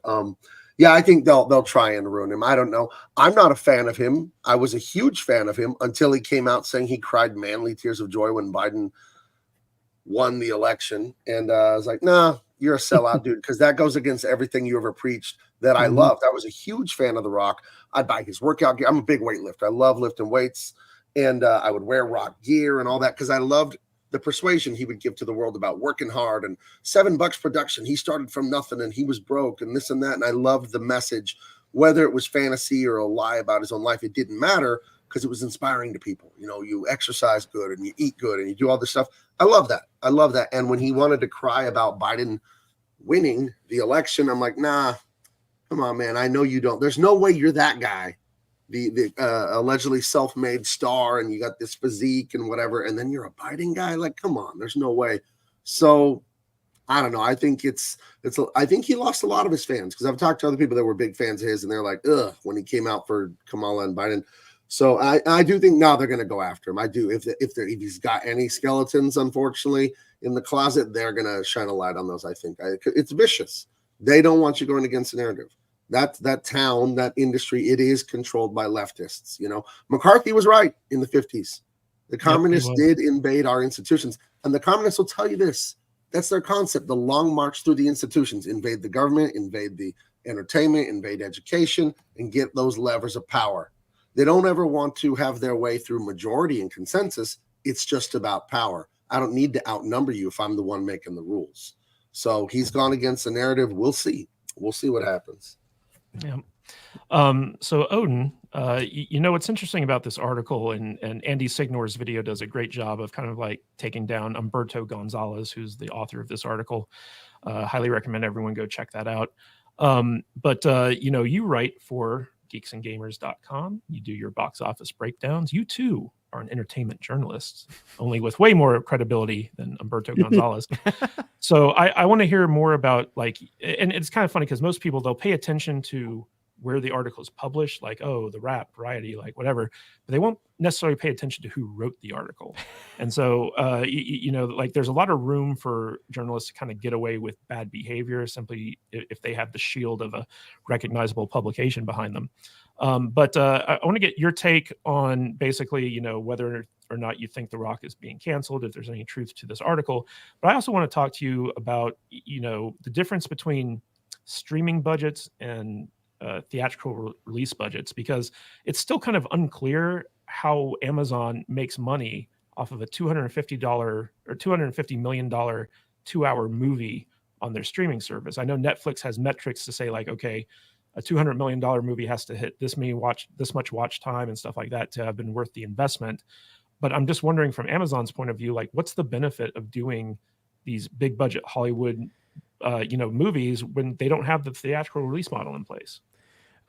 yeah, I think they'll try and ruin him. I don't know. I'm not a fan of him. I was a huge fan of him until he came out saying he cried manly tears of joy when Biden won the election, and I was like, nah, you're a sellout, dude, because that goes against everything you ever preached that I loved. I was a huge fan of The Rock. I'd buy his workout gear. I'm a big weightlifter. I love lifting weights. And I would wear Rock gear and all that because I loved the persuasion he would give to the world about working hard and $7 production. He started from nothing and he was broke and this and that. And I loved the message, whether it was fantasy or a lie about his own life. It didn't matter because it was inspiring to people. You exercise good and you eat good and you do all this stuff. I love that. And when he wanted to cry about Biden winning the election. I'm like, nah, come on, man. I know you don't. There's no way you're that guy, the allegedly self-made star, and you got this physique and whatever, and then you're a Biden guy. Like, come on, there's no way. So I don't know. I think I think he lost a lot of his fans, because I've talked to other people that were big fans of his, and they're like, ugh, when he came out for Kamala and Biden. So I do think now they're going to go after him. I do. If he's got any skeletons, unfortunately, in the closet, they're going to shine a light on those. I think it's vicious. They don't want you going against the narrative. That town, that industry, it is controlled by leftists. You know, McCarthy was right in the 50s. The communists did invade our institutions, and the communists will tell you this. That's their concept. The long march through the institutions, invade the government, invade the entertainment, invade education, and get those levers of power. They don't ever want to have their way through majority and consensus. It's just about power. I don't need to outnumber you if I'm the one making the rules. So he's gone against the narrative. We'll see. We'll see what happens. Yeah. So Odin, you know, what's interesting about this article, and Andy Signor's video does a great job of kind of like taking down Humberto Gonzalez, who's the author of this article. Highly recommend everyone go check that out. But you know, you write for geeksandgamers.com. You do your box office breakdowns. You too are an entertainment journalist, only with way more credibility than Humberto Gonzalez. So I want to hear more about, like, and it's kind of funny because most people, they'll pay attention to where the article is published, like, oh, the Wrap, Variety, like whatever, but they won't necessarily pay attention to who wrote the article. And so, you know, like there's a lot of room for journalists to kind of get away with bad behavior simply if they have the shield of a recognizable publication behind them. But I want to get your take on basically, you know, whether or not you think The Rock is being canceled, if there's any truth to this article. But I also want to talk to you about, you know, the difference between streaming budgets and theatrical release budgets, because it's still kind of unclear how Amazon makes money off of a $250 or $250 million 2-hour movie on their streaming service. I know Netflix has metrics to say, like, okay, a $200 million movie has to hit this much watch time and stuff like that to have been worth the investment. But I'm just wondering, from Amazon's point of view, like, what's the benefit of doing these big budget Hollywood you know, movies when they don't have the theatrical release model in place?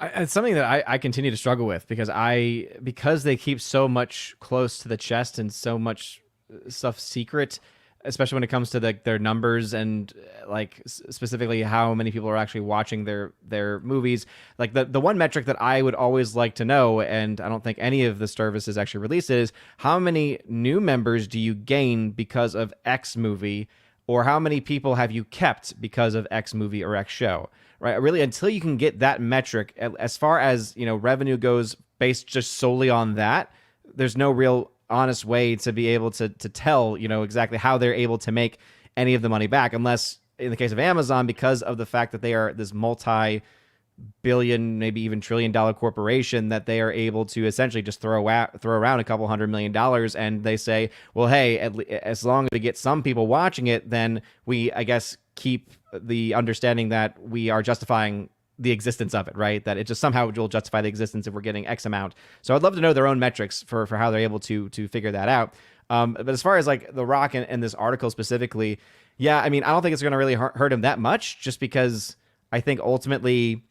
It's something that I continue to struggle with, because they keep so much close to the chest and so much stuff secret, especially when it comes to their numbers and like specifically how many people are actually watching their movies. Like the one metric that I would always like to know, and I don't think any of the services actually release it, is how many new members do you gain because of X movie, or how many people have you kept because of X movie or X show, right? Really, until you can get that metric, as far as, you know, revenue goes based just solely on that, there's no real honest way to be able to tell, you know, exactly how they're able to make any of the money back, unless in the case of Amazon, because of the fact that they are this multi-billion, maybe even $trillion corporation, that they are able to essentially just throw around a couple $100 million, and they say, well, hey, as long as we get some people watching it, then we, I guess, keep the understanding that we are justifying the existence of it, right? That it just somehow will justify the existence if we're getting X amount. So I'd love to know their own metrics for how they're able to figure that out. But as far as like The Rock and this article specifically, yeah, I mean, I don't think it's going to really hurt him that much, just because I think ultimately,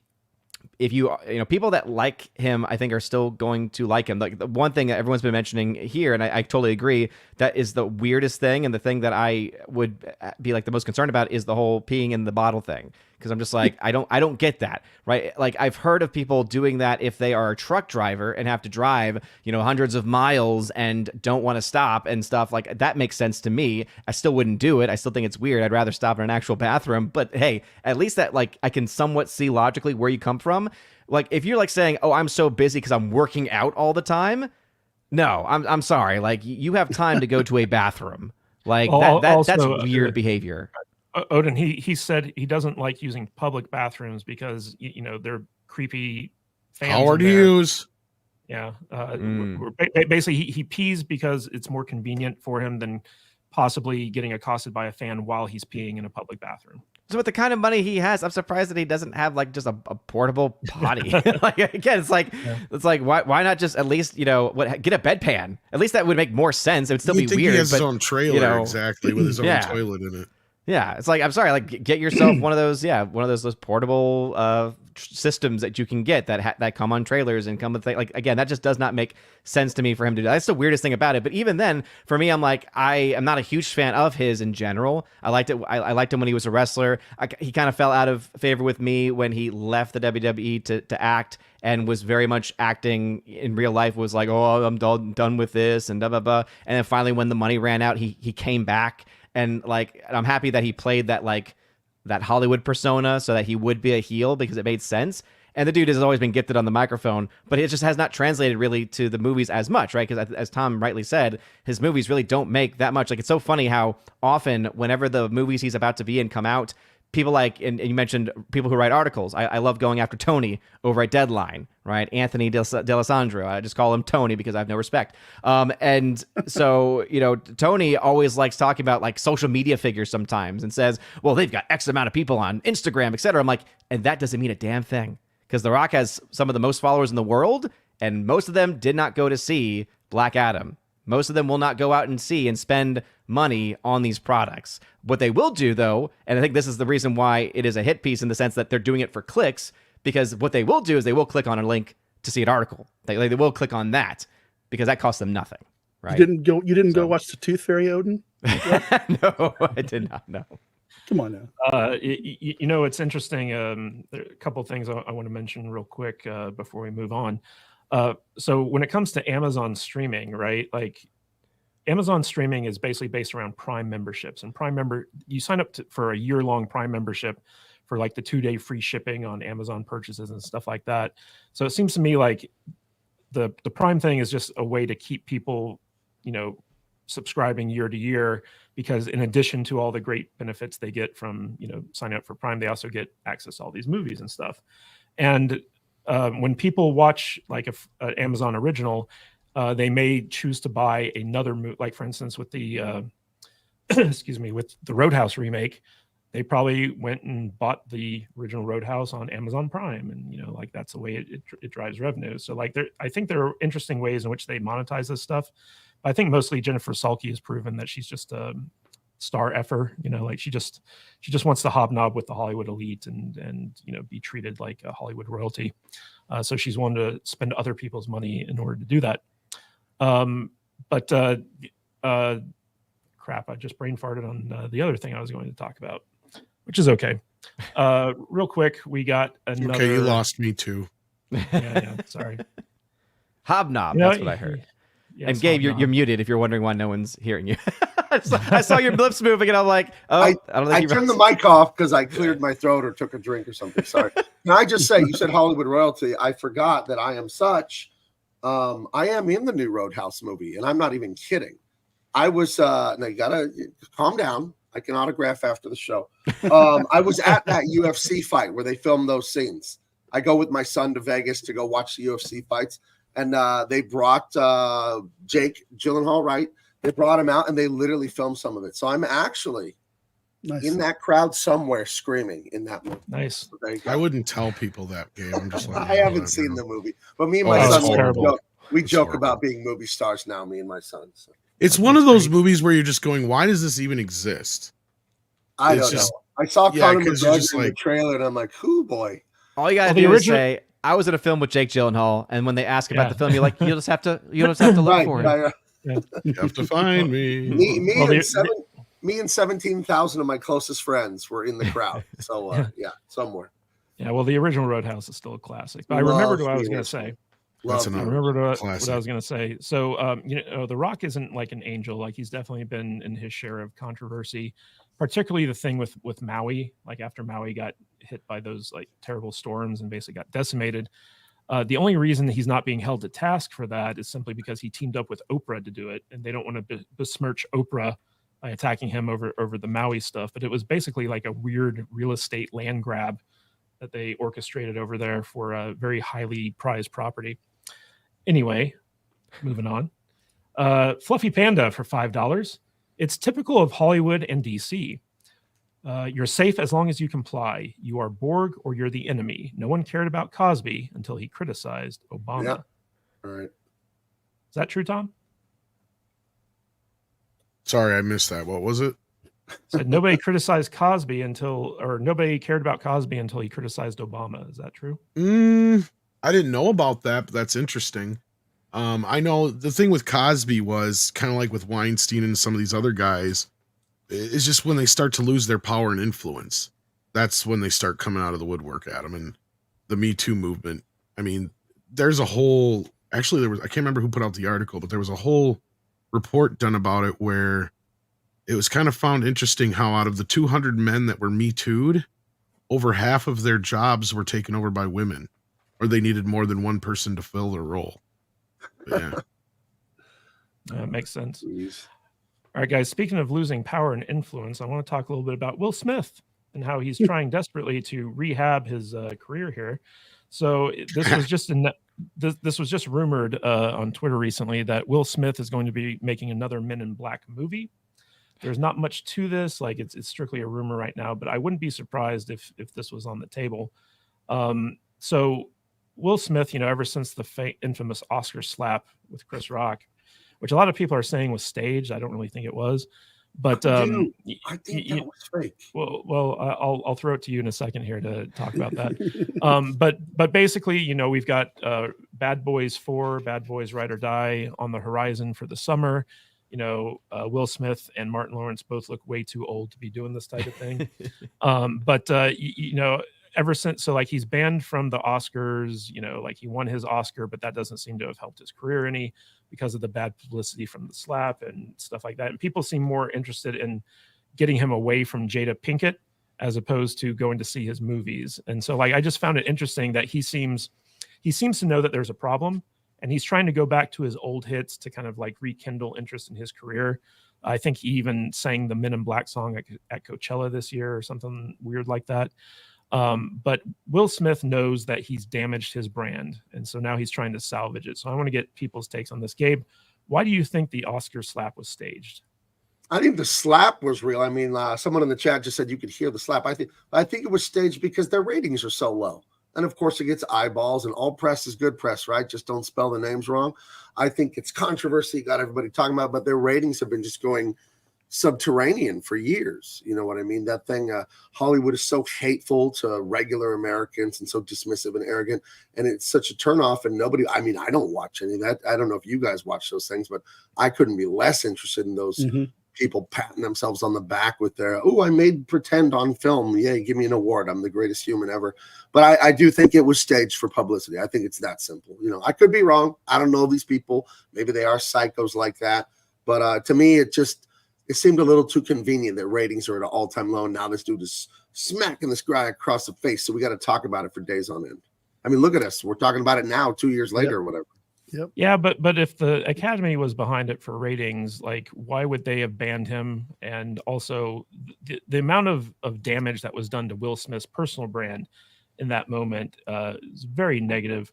if you know, people that like him, I think are still going to like him. Like the one thing that everyone's been mentioning here, and I totally agree, that is the weirdest thing, and the thing that I would be like the most concerned about is the whole peeing in the bottle thing. Because I'm just like, I don't get that, right? Like, I've heard of people doing that if they are a truck driver and have to drive, you know, hundreds of miles and don't want to stop and stuff. Like, that makes sense to me. I still wouldn't do it. I still think it's weird. I'd rather stop in an actual bathroom. But hey, at least that, like, I can somewhat see logically where you come from. Like, if you're like saying, oh, I'm so busy because I'm working out all the time. No, I'm sorry. Like, you have time to go to a bathroom. Like, that's weird behavior. Odin, he said he doesn't like using public bathrooms because, you know, they're creepy fans. Hard to use. Yeah. Basically, he pees because it's more convenient for him than possibly getting accosted by a fan while he's peeing in a public bathroom. So with the kind of money he has, I'm surprised that he doesn't have like just a portable potty. Like, again, it's like why not just at least, you know, get a bedpan? At least that would make more sense. It would still be weird. He has but, his own trailer, you know, exactly, with his own toilet in it. Yeah, it's like, I'm sorry, like get yourself one of those those portable systems that you can get that come on trailers and come with like, again, that just does not make sense to me for him to do. That's the weirdest thing about it. But even then, for me, I'm like, I am not a huge fan of his in general. I liked it. I liked him when he was a wrestler. He kind of fell out of favor with me when he left the WWE to act, and was very much acting in real life, was like, oh, I'm done with this and blah blah blah. And then finally, when the money ran out, he came back. And like, I'm happy that he played that Hollywood persona so that he would be a heel, because it made sense. And the dude has always been gifted on the microphone, but it just has not translated really to the movies as much, right? Because as Tom rightly said, his movies really don't make that much. Like, it's so funny how often, whenever the movies he's about to be in come out, people like, and you mentioned people who write articles. I love going after Tony over at Deadline, right? Anthony D'Alessandro. I just call him Tony because I have no respect. And so, Tony always likes talking about like social media figures sometimes, and says, well, they've got X amount of people on Instagram, etc. I'm like, and that doesn't mean a damn thing, because The Rock has some of the most followers in the world, and most of them did not go to see Black Adam. Most of them will not go out and see and spend money on these products. What they will do, though, and I think this is the reason why it is a hit piece in the sense that they're doing it for clicks, because what they will do is they will click on a link to see an article. They will click on that because that costs them nothing, right? You didn't go watch the Tooth Fairy, Odin? No, I did not know. Come on now. It's interesting. There are a couple of things I want to mention real quick before we move on. So when it comes to Amazon streaming, right? Like, Amazon streaming is basically based around Prime memberships, and you sign up for a year-long Prime membership for like the 2-day free shipping on Amazon purchases and stuff like that. So it seems to me like the Prime thing is just a way to keep people, subscribing year to year, because in addition to all the great benefits they get from, signing up for Prime, they also get access to all these movies and stuff. And when people watch like an Amazon original, they may choose to buy another movie. Like, for instance, with the with the Roadhouse remake, they probably went and bought the original Roadhouse on Amazon Prime, and like that's the way it drives revenue. So like, I think there are interesting ways in which they monetize this stuff. I think mostly Jennifer Salke has proven that she's just a star effer. Like, she just wants to hobnob with the Hollywood elite and be treated like a Hollywood royalty. So she's willing to spend other people's money in order to do that. Crap, I just brain farted on the other thing I was going to talk about, which is okay. Real quick, we got another. Okay, you lost me too. Yeah, sorry. Hobnob, that's what I heard. Yes, and Gabe, you're muted if you're wondering why no one's hearing you. I saw your lips moving, and I'm like, oh, I don't think I turned the mic off because I cleared my throat or took a drink or something. Sorry. Can I just say, you said Hollywood royalty. I forgot that I am such. I am in the new Roadhouse movie, and I'm not even kidding. I was now you gotta calm down. I can autograph after the show. I was at that UFC fight where they filmed those scenes. I go with my son to Vegas to go watch the UFC fights, and they brought Jake Gyllenhaal, right? They brought him out, and they literally filmed some of it. So I'm actually in that crowd somewhere screaming in that movie. Nice. So I wouldn't tell people that, Gabe. I'm just I haven't seen the movie, but me and my son joke about being movie stars now. Me and my son. So. It's one of those movies where you're just going, "Why does this even exist?" I don't know. I saw Conor McGregor in the trailer, and I'm like, "Who boy?" All you gotta do is say, "I was at a film with Jake Gyllenhaal," and when they ask about the film, you're like, "You just have to look for it." You have to find me. Me and 17,000 of my closest friends were in the crowd. So somewhere. Yeah, well, the original Roadhouse is still a classic. But I remembered what I was going to say. I remembered what I was going to say. So, The Rock isn't like an angel. Like, he's definitely been in his share of controversy, particularly the thing with Maui. Like, after Maui got hit by those like terrible storms and basically got decimated. The only reason he's not being held to task for that is simply because he teamed up with Oprah to do it, and they don't want to besmirch Oprah by attacking him over the Maui stuff. But it was basically like a weird real estate land grab that they orchestrated over there for a very highly prized property. Anyway, moving on. Fluffy Panda for $5. It's typical of Hollywood and DC. You're safe as long as you comply. You are Borg or you're the enemy. No one cared about Cosby until he criticized Obama. Yeah. All right. Is that true, Tom? Sorry, I missed that. What was it? Said nobody criticized Cosby nobody cared about Cosby until he criticized Obama. Is that true? I didn't know about that, but that's interesting. I know the thing with Cosby was kind of like with Weinstein and some of these other guys. It's just when they start to lose their power and influence, that's when they start coming out of the woodwork at them. And the Me Too movement. I mean, there's a whole, actually I can't remember who put out the article, but there was a whole report done about it where it was kind of found interesting how out of the 200 men that were Me Too'd, over half of their jobs were taken over by women, or they needed more than one person to fill their role. But yeah. That makes sense. Jeez. All right, guys, speaking of losing power and influence, I want to talk a little bit about Will Smith and how he's trying desperately to rehab his career here. So this was just rumored on Twitter recently that Will Smith is going to be making another Men in Black movie. There's not much to this, like it's strictly a rumor right now, but I wouldn't be surprised if this was on the table. So Will Smith, ever since the infamous Oscar slap with Chris Rock, which a lot of people are saying was staged, I don't really think it was, but I think that was fake. Well, I'll throw it to you in a second here to talk about that. But basically, we've got Bad Boys 4, Bad Boys Ride or Die on the horizon for the summer. Will Smith and Martin Lawrence both look way too old to be doing this type of thing. Ever since, so like he's banned from the Oscars, like he won his Oscar, but that doesn't seem to have helped his career any because of the bad publicity from the slap and stuff like that. And people seem more interested in getting him away from Jada Pinkett as opposed to going to see his movies. And so like I just found it interesting that he seems to know that there's a problem, and he's trying to go back to his old hits to kind of like rekindle interest in his career. I think he even sang the Men in Black song at Coachella this year or something weird like that. But Will Smith knows that he's damaged his brand, and so now he's trying to salvage it. So I want to get people's takes on this. Gabe, why do you think the Oscar slap was staged? I think the slap was real. I mean, someone in the chat just said you could hear the slap. I think it was staged because their ratings are so low. And of course, it gets eyeballs, and all press is good press, right? Just don't spell the names wrong. I think it's controversy, got everybody talking about, but their ratings have been just going subterranean for years. You know what I mean? That thing, Hollywood is so hateful to regular Americans and so dismissive and arrogant, and it's such a turnoff. And I don't watch any of that. I don't know if you guys watch those things, but I couldn't be less interested in those people patting themselves on the back with their, I made pretend on film. Yeah, give me an award. I'm the greatest human ever. But I do think it was staged for publicity. I think it's that simple. I could be wrong. I don't know these people. Maybe they are psychos like that. But to me, it seemed a little too convenient that ratings are at an all-time low. And now this dude is smacking this guy across the face. So we got to talk about it for days on end. I mean, look at us. We're talking about it now, 2 years later or whatever. Yep. Yeah, but if the Academy was behind it for ratings, like why would they have banned him? And also the amount of damage that was done to Will Smith's personal brand in that moment is very negative.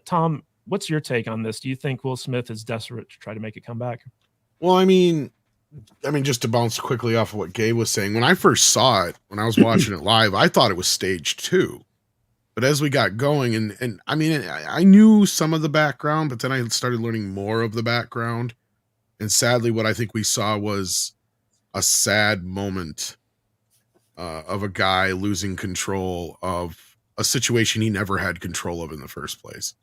Tom, what's your take on this? Do you think Will Smith is desperate to try to make a comeback? Well, I mean, just to bounce quickly off of what Gabe was saying, when I first saw it, when I was watching it live, I thought it was staged too. But as we got going, and I mean, I knew some of the background, but then I started learning more of the background. And sadly, what I think we saw was a sad moment of a guy losing control of a situation he never had control of in the first place.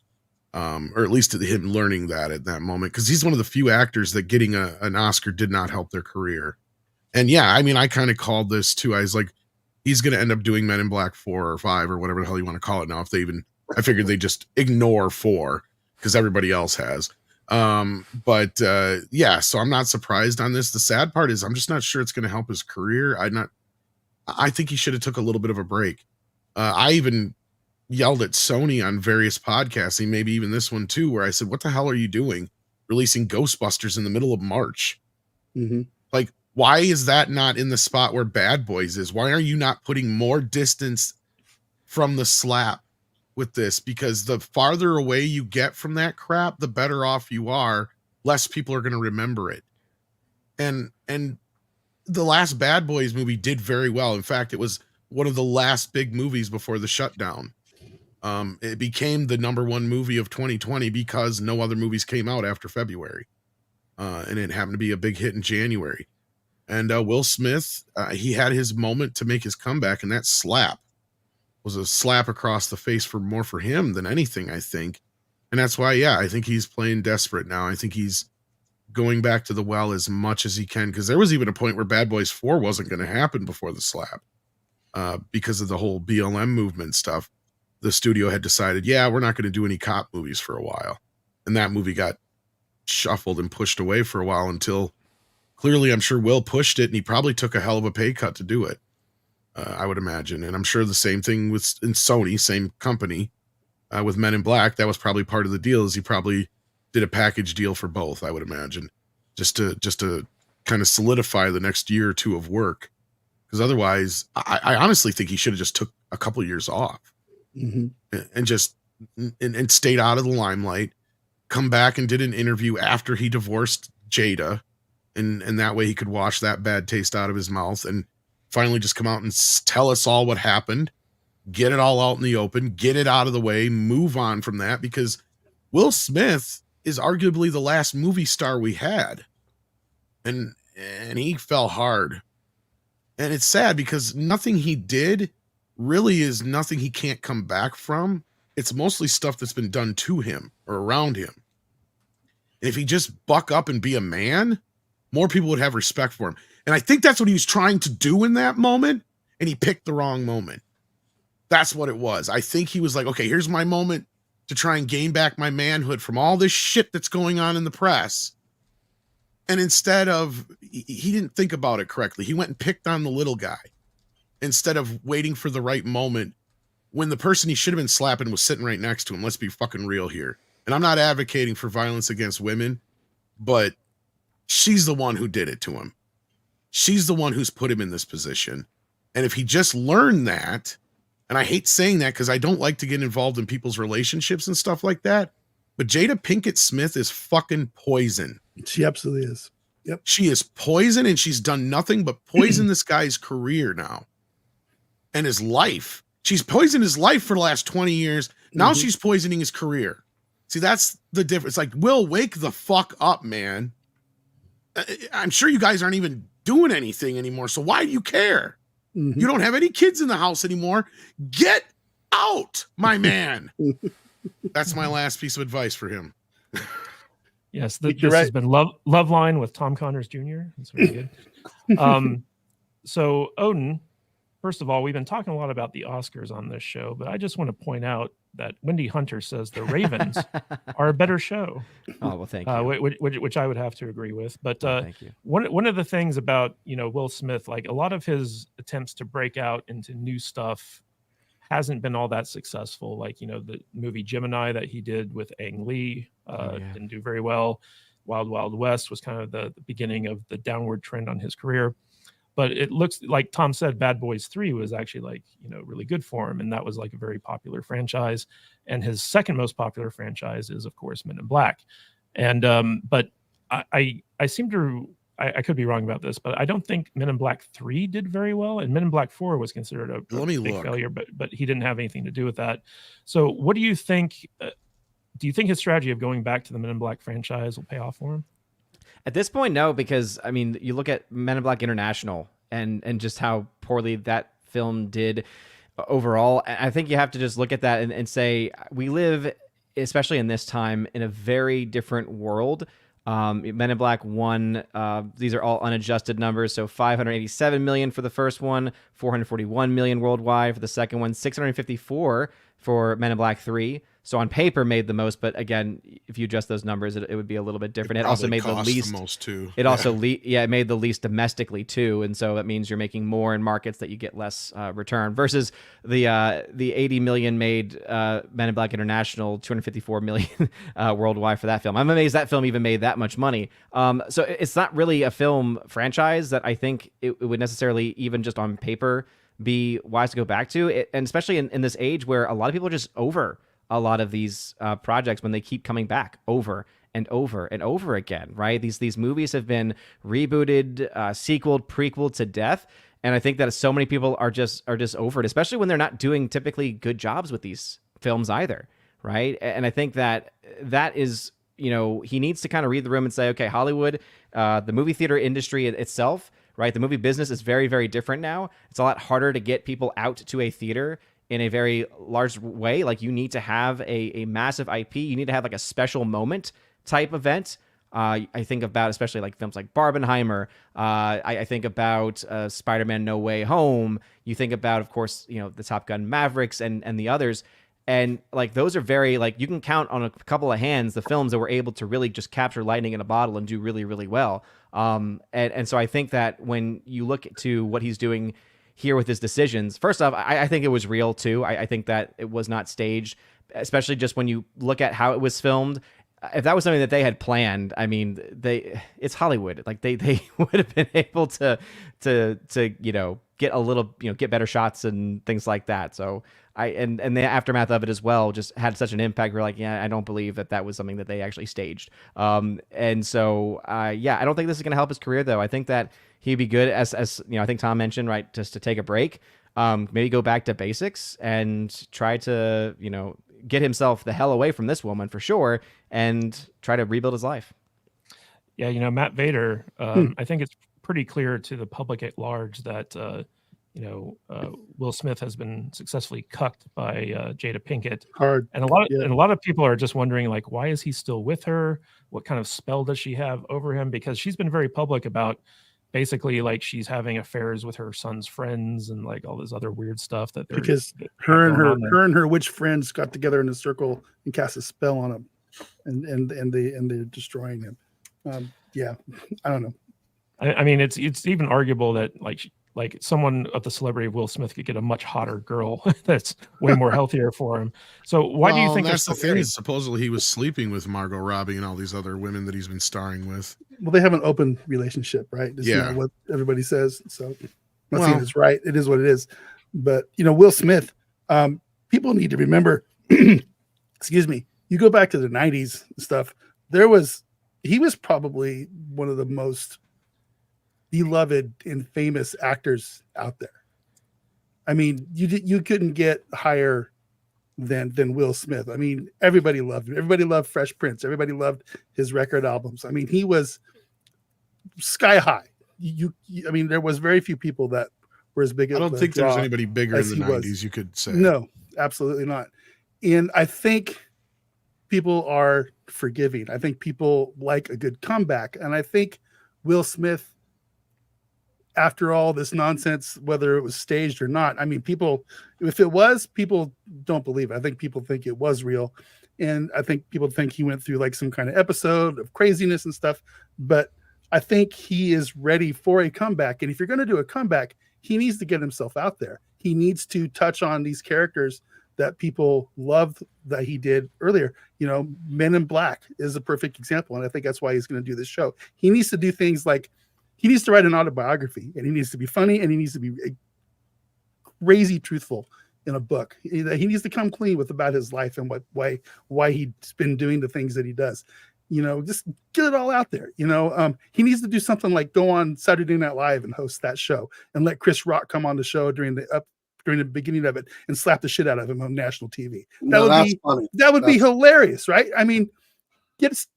Or at least him learning that at that moment, because he's one of the few actors that getting an Oscar did not help their career. And yeah, I mean, I kind of called this too. I was like, he's going to end up doing Men in Black 4 or 5 or whatever the hell you want to call it now. I figured they just ignore 4 because everybody else has. Yeah, so I'm not surprised on this. The sad part is I'm just not sure it's going to help his career. I think he should have took a little bit of a break. I even yelled at Sony on various podcasts, and maybe even this one too, where I said, what the hell are you doing releasing Ghostbusters in the middle of March? Like, why is that not in the spot where Bad Boys is? Why are you not putting more distance from the slap with this? Because the farther away you get from that crap, the better off you are. Less people are going to remember it. And the last Bad Boys movie did very well. In fact, it was one of the last big movies before the shutdown. It became the #1 movie of 2020 because no other movies came out after February. And it happened to be a big hit in January. And Will Smith, he had his moment to make his comeback, and that slap was a slap across the face for him than anything, I think. And that's why, yeah, I think he's playing desperate now. I think he's going back to the well as much as he can, because there was even a point where Bad Boys 4 wasn't going to happen before the slap because of the whole BLM movement stuff. The studio had decided, yeah, we're not going to do any cop movies for a while. And that movie got shuffled and pushed away for a while until clearly I'm sure Will pushed it, and he probably took a hell of a pay cut to do it, I would imagine. And I'm sure the same thing in Sony, same company, with Men in Black. That was probably part of the deal, is he probably did a package deal for both, I would imagine, just to kind of solidify the next year or two of work. Because otherwise, I honestly think he should have just took a couple of years off and just and stayed out of the limelight, come back and did an interview after he divorced Jada, and that way he could wash that bad taste out of his mouth and finally just come out and tell us all what happened, get it all out in the open, get it out of the way, move on from that, because Will Smith is arguably the last movie star we had. And he fell hard. And it's sad because nothing he did really is nothing he can't come back from. It's mostly stuff that's been done to him or around him. And if he just buck up and be a man, more people would have respect for him. And I think that's what he was trying to do in that moment, and he picked the wrong moment. That's what it was. I think he was like, okay, here's my moment to try and gain back my manhood from all this shit that's going on in the press. And instead of, he didn't think about it correctly. He went and picked on the little guy instead of waiting for the right moment when the person he should have been slapping was sitting right next to him. Let's be fucking real here. And I'm not advocating for violence against women, but she's the one who did it to him. She's the one who's put him in this position. And if he just learned that, and I hate saying that because I don't like to get involved in people's relationships and stuff like that, but Jada Pinkett Smith is fucking poison. She absolutely is. Yep. She is poison, and she's done nothing but poison this guy's career now and his life. She's poisoned his life for the last 20 years. Now she's poisoning his career. See, that's the difference. Like, Will, wake the fuck up, man. I'm sure you guys aren't even doing anything anymore, so why do you care? You don't have any kids in the house anymore. Get out, my man. That's my last piece of advice for him. Yes, this has been Love Line with Tom Connors Jr. That's very good. So, Odin, first of all, we've been talking a lot about the Oscars on this show, but I just want to point out that Wendy Hunter says the Ravens are a better show. Oh, well, thank you. Which I would have to agree with. But thank you. One of the things about, Will Smith, like a lot of his attempts to break out into new stuff hasn't been all that successful. Like, the movie Gemini that he did with Ang Lee didn't do very well. Wild Wild West was kind of the beginning of the downward trend on his career. But it looks like Tom said Bad Boys 3 was actually really good for him. And that was like a very popular franchise. And his second most popular franchise is, of course, Men in Black. And but I seem to, I could be wrong about this, but I don't think Men in Black 3 did very well. And Men in Black 4 was considered a big failure, but he didn't have anything to do with that. So what do you think? Do you think his strategy of going back to the Men in Black franchise will pay off for him? At this point, no, because I mean, you look at Men in Black International and just how poorly that film did overall. I think you have to just look at that and say we live, especially in this time, in a very different world. Men in Black 1, these are all unadjusted numbers. So 587 million for the first one, 441 million worldwide for the second one, 654 for Men in Black 3. So on paper made the most, but again, if you adjust those numbers, it would be a little bit different. It also made the least. The most too. It also it made the least domestically too, and so that means you're making more in markets that you get less return. Versus the 80 million made Men in Black International, 254 million worldwide for that film. I'm amazed that film even made that much money. So it's not really a film franchise that I think it would necessarily, even just on paper, be wise to go back to. And especially in this age where a lot of people are just over a lot of these projects when they keep coming back over and over and over again, right? These movies have been rebooted, sequeled, prequeled to death. And I think that so many people are just over it, especially when they're not doing typically good jobs with these films either, right? And I think that is, he needs to kind of read the room and say, okay, Hollywood, the movie theater industry itself right? The movie business is very, very different now. It's a lot harder to get people out to a theater in a very large way. Like, you need to have a massive IP. You need to have like a special moment type event. I think about especially like films like Barbenheimer. I think about Spider-Man No Way Home. You think about, of course, you know, the Top Gun Mavericks and the others. And like, those are very, like, you can count on a couple of hands the films that were able to really just capture lightning in a bottle and do really, really well. And so I think that when you look to what he's doing here with his decisions, first off, I think it was real too. I think that it was not staged, especially just when you look at how it was filmed. If that was something that they had planned, I mean, it's Hollywood. Like, they would have been able to you know, get a little, you know, get better shots and things like that. So and the aftermath of it as well just had such an impact. We're like, yeah, I don't believe that was something that they actually staged. And so yeah, I don't think this is going to help his career though. I think that he'd be good as you know, I think Tom mentioned, right, just to take a break, maybe go back to basics and try to, you know, get himself the hell away from this woman for sure and try to rebuild his life. Yeah, you know, Matt Vader, I think it's pretty clear to the public at large that, you know, Will Smith has been successfully cucked by Jada Pinkett. Hard. And a lot of people are just wondering, like, why is he still with her? What kind of spell does she have over him? Because she's been very public about basically, like, she's having affairs with her son's friends and like all this other weird stuff that they're Because her and her witch friends got together in a circle and cast a spell on him, and they're destroying him. Yeah, I don't know. I mean, it's even arguable that like someone of the celebrity of Will Smith could get a much hotter girl that's way more healthier for him. So why do you think that's the thing? Is supposedly he was sleeping with Margot Robbie and all these other women that he's been starring with. Well, they have an open relationship, right? It's not what everybody says. So I'm not saying it's right. It is what it is. But, you know, Will Smith, people need to remember, excuse me, you go back to the 90s and stuff, he was probably one of the most beloved and famous actors out there. I mean, you couldn't get higher than Will Smith. I mean, everybody loved him. Everybody loved Fresh Prince. Everybody loved his record albums. I mean, he was sky high. I mean, there was very few people that were as big as I don't think there's anybody bigger in the 90s, you could say. No, absolutely not. And I think people are forgiving. I think people like a good comeback. And I think Will Smith, after all this nonsense, whether it was staged or not, I mean, if it was, people don't believe it. I think people think it was real. And I think people think he went through like some kind of episode of craziness and stuff. But I think he is ready for a comeback. And if you're going to do a comeback, he needs to get himself out there. He needs to touch on these characters that people loved that he did earlier. You know, Men in Black is a perfect example. And I think that's why he's going to do this show. He needs to do things like, he needs to write an autobiography, and he needs to be funny, and he needs to be crazy truthful in a book. He needs to come clean about his life and why he's been doing the things that he does. You know, just get it all out there. You know, he needs to do something like go on Saturday Night Live and host that show, and let Chris Rock come on the show during the beginning of it and slap the shit out of him on national TV. That would be hilarious, right? I mean, just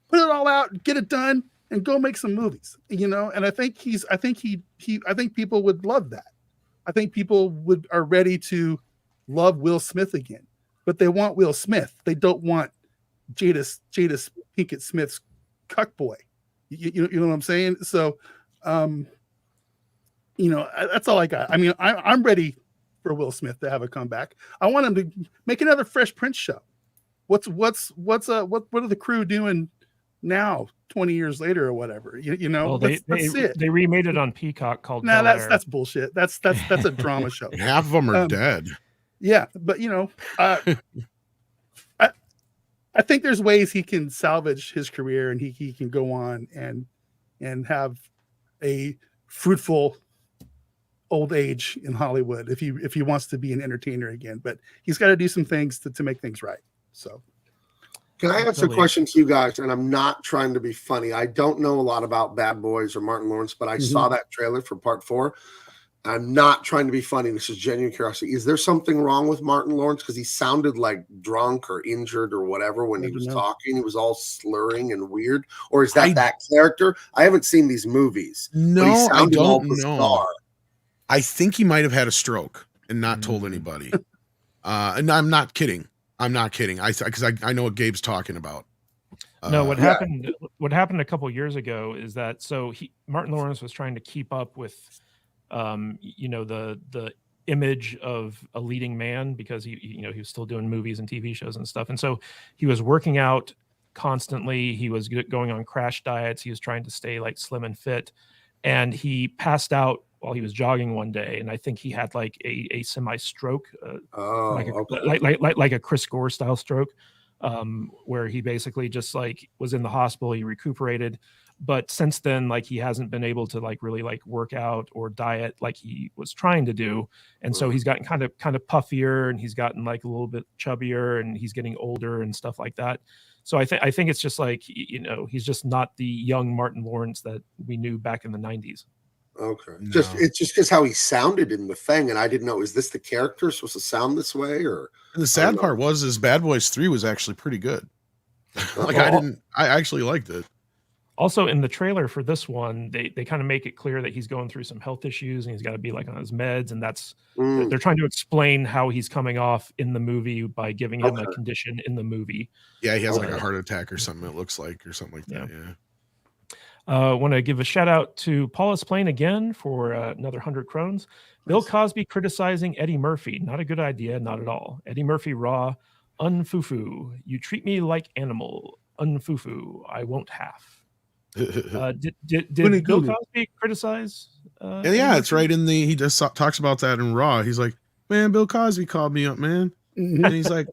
put it all out, get it done, and go make some movies. You know, and I think people would love that. I think people are ready to love Will Smith again, but they want Will Smith. They don't want Jada Pinkett Smith's cuck boy. You know what I'm saying? So, you know, that's all I got. I mean, I'm ready for Will Smith to have a comeback. I want him to make another Fresh Prince show. What are the crew doing now, 20 years later or whatever? You know, well, that's it. They remade it on Peacock called. No, that's bullshit. That's a drama show. Half of them are dead. Yeah, but you know, I think there's ways he can salvage his career, and he can go on and have a fruitful old age in Hollywood if he wants to be an entertainer again. But he's got to do some things to make things right. So, can I answer a question to you guys? And I'm not trying to be funny. I don't know a lot about Bad Boys or Martin Lawrence, but I saw that trailer for part 4. I'm not trying to be funny. This is genuine curiosity. Is there something wrong with Martin Lawrence? Because he sounded like drunk or injured or whatever when he was talking. He was all slurring and weird. Or is that character? I haven't seen these movies. No, I don't know. Bizarre. I think he might have had a stroke and not told anybody. And I'm not kidding. I'm not kidding. Because I know what Gabe's talking about. No, what happened a couple of years ago is that Martin Lawrence was trying to keep up with the image of a leading man, because he was still doing movies and TV shows and stuff. And so he was working out constantly. He was going on crash diets. He was trying to stay like slim and fit. And he passed out while he was jogging one day. And I think he had like a semi-stroke, like a Chris Gore style stroke, where he basically just like was in the hospital. He recuperated. But since then, like, he hasn't been able to like really like work out or diet like he was trying to do. And so he's gotten kind of puffier, and he's gotten like a little bit chubbier, and he's getting older and stuff like that. So I think it's just like, he's just not the young Martin Lawrence that we knew back in the 90s. Okay. No. It's just because how he sounded in the thing, and I didn't know, is this the character supposed to sound this way? Or and the sad part was Bad Boys 3 was actually pretty good. Like I actually liked it. Also, in the trailer for this one, they kind of make it clear that he's going through some health issues, and he's got to be like on his meds, and that's they're trying to explain how he's coming off in the movie by giving him a condition in the movie. Yeah, he has like a heart attack or something, it looks like, or something like that. Yeah. I want to give a shout out to Paulus Plain again for another 100 crones. Bill Cosby criticizing Eddie Murphy. Not a good idea, not at all. Eddie Murphy raw, unfufu. You treat me like animal, unfufu. I won't half. Did Bill Cosby criticize? Yeah, it's right in the. He just talks about that in Raw. He's like, "Man, Bill Cosby called me up, man," and he's like,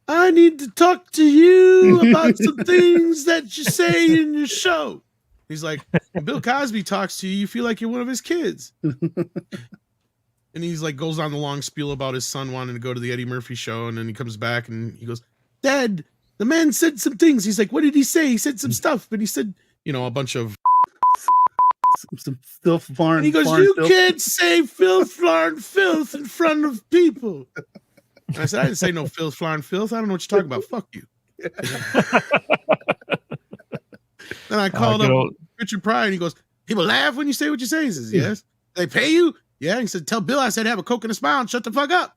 "I need to talk to you about some things that you say in your show." He's like, "When Bill Cosby talks to you, you feel like you're one of his kids." And he's like, goes on the long spiel about his son wanting to go to the Eddie Murphy show, and then he comes back and he goes, "Dad, the man said some things." He's like, "What did he say?" He said some stuff, but he said, a bunch of some filth, foreign. He goes, "You can't say filth, flarn, filth in front of people." And I said, "I didn't say no filth, flarn, filth. I don't know what you're talking about. Fuck you." Then I called up Richard Pryor, and he goes, "People laugh when you say what you say." He says, "Yes." "They pay you?" "Yeah." He said, "Tell Bill I said have a Coke and a smile and shut the fuck up."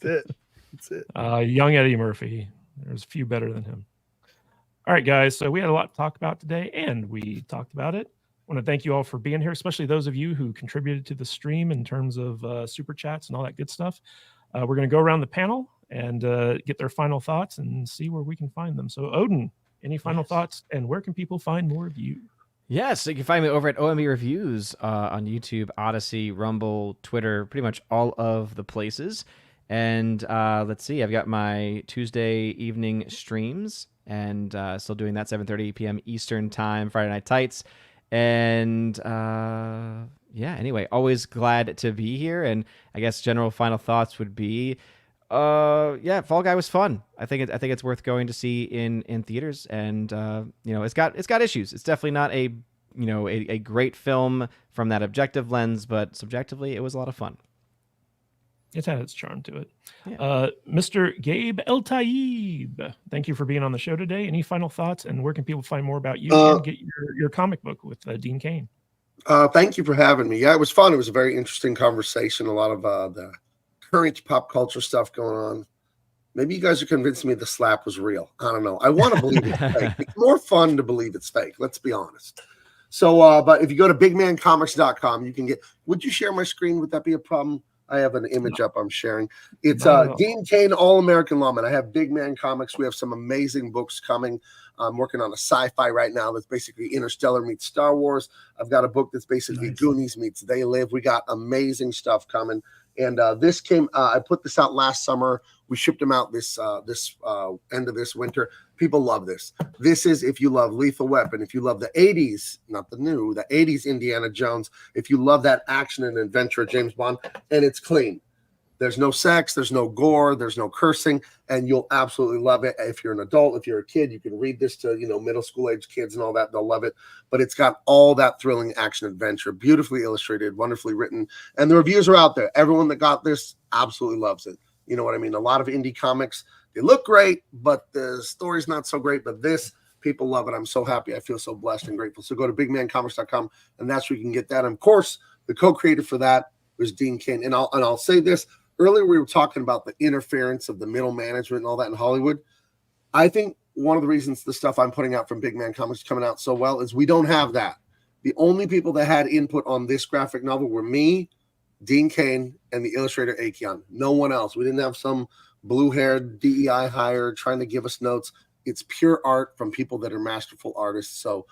That's it. Young Eddie Murphy. There's a few better than him. All right, guys. So we had a lot to talk about today, and we talked about it. I want to thank you all for being here, especially those of you who contributed to the stream in terms of super chats and all that good stuff. We're going to go around the panel and get their final thoughts and see where we can find them. So, Odin, any final thoughts, and where can people find more of you? Yes, you can find me over at OMB Reviews on YouTube, Odyssey, Rumble, Twitter, pretty much all of the places. And let's see, I've got my Tuesday evening streams, and still doing that 7:30 p.m. Eastern time, Friday Night Tights. And anyway, always glad to be here. And I guess general final thoughts would be, Fall Guy was fun. I think it's worth going to see in theaters. And it's got issues. It's definitely not a great film from that objective lens, but subjectively, it was a lot of fun. It's had its charm to it. Yeah. Mr. Gabe Eltaeb, thank you for being on the show today. Any final thoughts, and where can people find more about you and get your comic book with Dean Cain? Thank you for having me. Yeah, it was fun. It was a very interesting conversation. A lot of the current pop culture stuff going on. Maybe you guys are convincing me the slap was real. I don't know. I want to believe it's fake. It's more fun to believe it's fake. Let's be honest. So, but if you go to bigmancomics.com, you can get. Would you share my screen? Would that be a problem? I have an image up I'm sharing. It's Dean Cain, All-American Lawman. I have Big Man Comics. We have some amazing books coming. I'm working on a sci-fi right now that's basically Interstellar meets Star Wars. I've got a book that's basically Goonies meets They Live. We got amazing stuff coming. And this came, I put this out last summer. We shipped them out this end of this winter. People love this. This is if you love Lethal Weapon, if you love the 80s, not the new, the 80s Indiana Jones, if you love that action and adventure James Bond, and it's clean. There's no sex, there's no gore, there's no cursing, and you'll absolutely love it. If you're an adult, if you're a kid, you can read this to, middle school age kids and all that. They'll love it. But it's got all that thrilling action adventure, beautifully illustrated, wonderfully written, and the reviews are out there. Everyone that got this absolutely loves it. You know what I mean? A lot of indie comics, they look great, but the story's not so great. But this, people love it. I'm so happy. I feel so blessed and grateful. So go to bigmancomics.com, and that's where you can get that. And of course, the co-creator for that was Dean Cain. And I'll say this. Earlier, we were talking about the interference of the middle management and all that in Hollywood. I think one of the reasons the stuff I'm putting out from Big Man Comics is coming out so well is we don't have that. The only people that had input on this graphic novel were me, Dean Cain, and the illustrator Akion. No one else. We didn't have some blue-haired DEI hire trying to give us notes. It's pure art from people that are masterful artists. So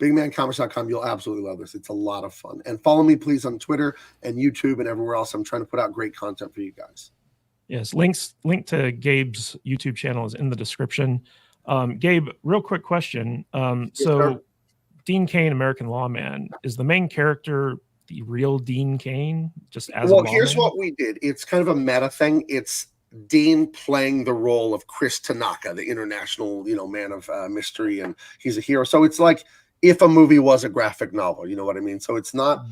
bigmancomics.com, you'll absolutely love this. It's a lot of fun. And follow me, please, on Twitter and YouTube and everywhere else. I'm trying to put out great content for you guys. Yes, link to Gabe's YouTube channel is in the description. Gabe, real quick question. So Dean Cain, American Lawman, is the main character the real Dean Cain? Just as well, here's what we did. It's kind of a meta thing. It's Dean playing the role of Chris Tanaka, the international, man of mystery, and he's a hero. So it's like if a movie was a graphic novel, you know what I mean? So it's not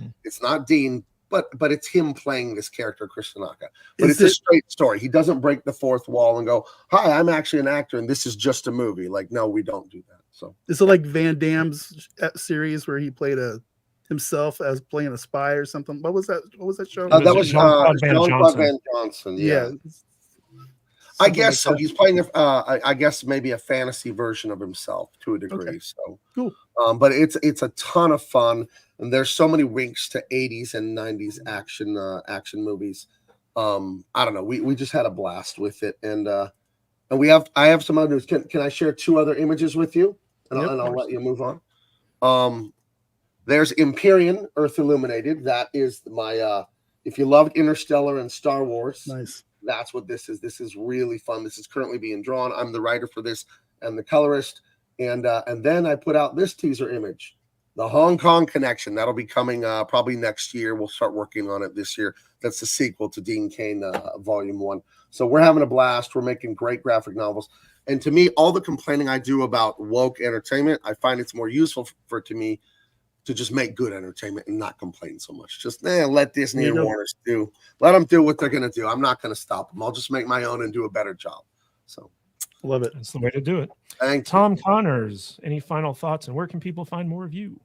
Dean, but it's him playing this character, Chris Tanaka. But it's a straight story. He doesn't break the fourth wall and go, "Hi, I'm actually an actor, and this is just a movie." Like, no, we don't do that. So is it like Van Damme's series where he played himself as playing a spy or something? What was that show? That was Jean-Claude Van Johnson. Yeah. I guess so. He's playing, I guess maybe a fantasy version of himself to a degree. Okay. So cool. But it's a ton of fun, and there's so many winks to 80s and 90s action movies. I don't know. We just had a blast with it, and I have some others. Can I share 2 other images with you, and I'll let you move on. There's Empyrean, Earth Illuminated. That is my if you loved Interstellar and Star Wars, nice. That's what this is. This is really fun. This is currently being drawn. I'm the writer for this and the colorist. And then I put out this teaser image, the Hong Kong Connection. That'll be coming probably next year. We'll start working on it this year. That's the sequel to Dean Cain Volume 1. So we're having a blast. We're making great graphic novels. And to me, all the complaining I do about woke entertainment, I find it's more useful to me to just make good entertainment and not complain so much. Just let Disney and Warner do. Let them do what they're going to do. I'm not going to stop them. I'll just make my own and do a better job. So, love it. That's the way to do it. Thank Tom you. Connors, any final thoughts, and where can people find more of you?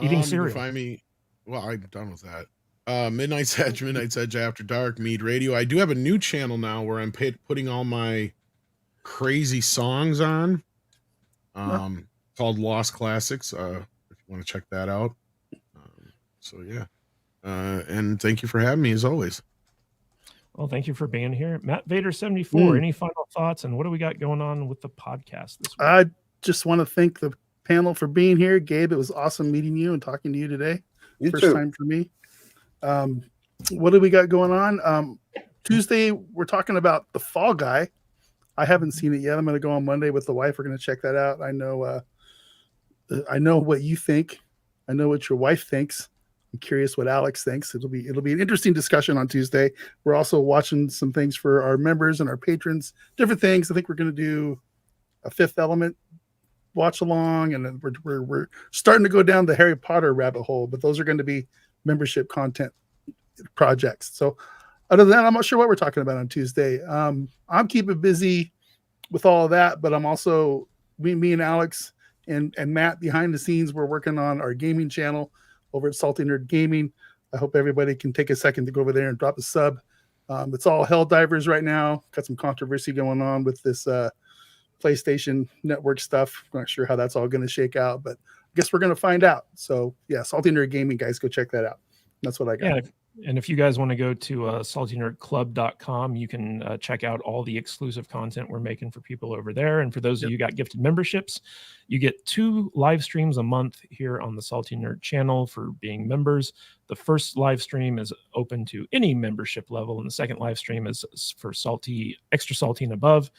Eating cereal. Find me. Well, I'm done with that. Midnight's Edge After Dark, Mead Radio. I do have a new channel now where I'm putting all my crazy songs on. Called Lost Classics. Want to check that out. So yeah, and thank you for having me as always. Well, thank you for being here. Matt Vader 74, any final thoughts, and what do we got going on with the podcast this week? I just want to thank the panel for being here. Gabe, it was awesome meeting you and talking to you today. First time for me. What do we got going on? Tuesday, we're talking about The Fall Guy. I haven't seen it yet. I'm going to go on Monday with the wife. We're going to check that out. I know what you think. I know what your wife thinks. I'm curious what Alex thinks. It'll be an interesting discussion on Tuesday. We're also watching some things for our members and our patrons, different things. I think we're going to do a Fifth Element watch along, and then we're starting to go down the Harry Potter rabbit hole. But those are going to be membership content projects. So other than that, I'm not sure what we're talking about on Tuesday. I'm keeping busy with all of that, but I'm also me and Alex and Matt behind the scenes. We're working on our gaming channel over at Salty Nerd Gaming. I hope everybody can take a second to go over there and drop a sub. It's all Helldivers right now. Got some controversy going on with this PlayStation Network stuff. I'm not sure how that's all going to shake out, but I guess we're going to find out. So yeah, Salty Nerd Gaming, guys, go check that out. That's what I got. Yeah, and if you guys want to go to saltynerdclub.com, you can check out all the exclusive content we're making for people over there. And for those of you who got gifted memberships, you get 2 live streams a month here on the Salty Nerd channel for being members. The first live stream is open to any membership level, and the second live stream is for salty, extra salty and above.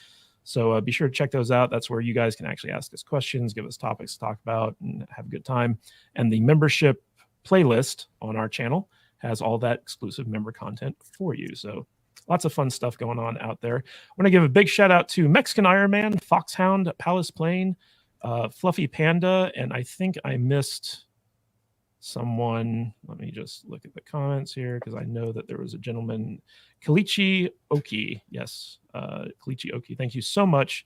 So be sure to check those out. That's where you guys can actually ask us questions, give us topics to talk about, and have a good time. And the membership playlist on our channel has all that exclusive member content for you. So Lots of fun stuff going on out there. I want to give a big shout out to Mexican Iron Man, Foxhound, Palace Plane, Fluffy Panda, and I think I missed someone. Let me just look at the comments here because I know that there was a gentleman, Kalichi Oki. Yes, Kalichi Oki. Thank you so much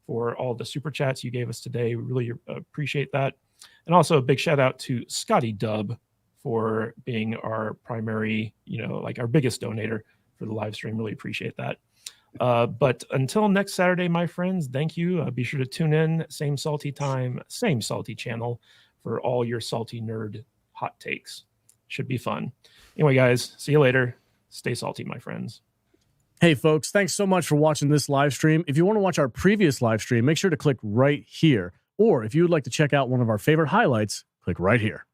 for all the super chats you gave us today. We really appreciate that. And also a big shout out to Scotty Dub for being our primary, like our biggest donator for the live stream. Really appreciate that. But until next Saturday, my friends, thank you. Be sure to tune in, same salty time, same salty channel for all your salty nerd hot takes. Should be fun. Anyway, guys, see you later. Stay salty, my friends. Hey, folks, thanks so much for watching this live stream. If you want to watch our previous live stream, make sure to click right here. Or if you would like to check out one of our favorite highlights, click right here.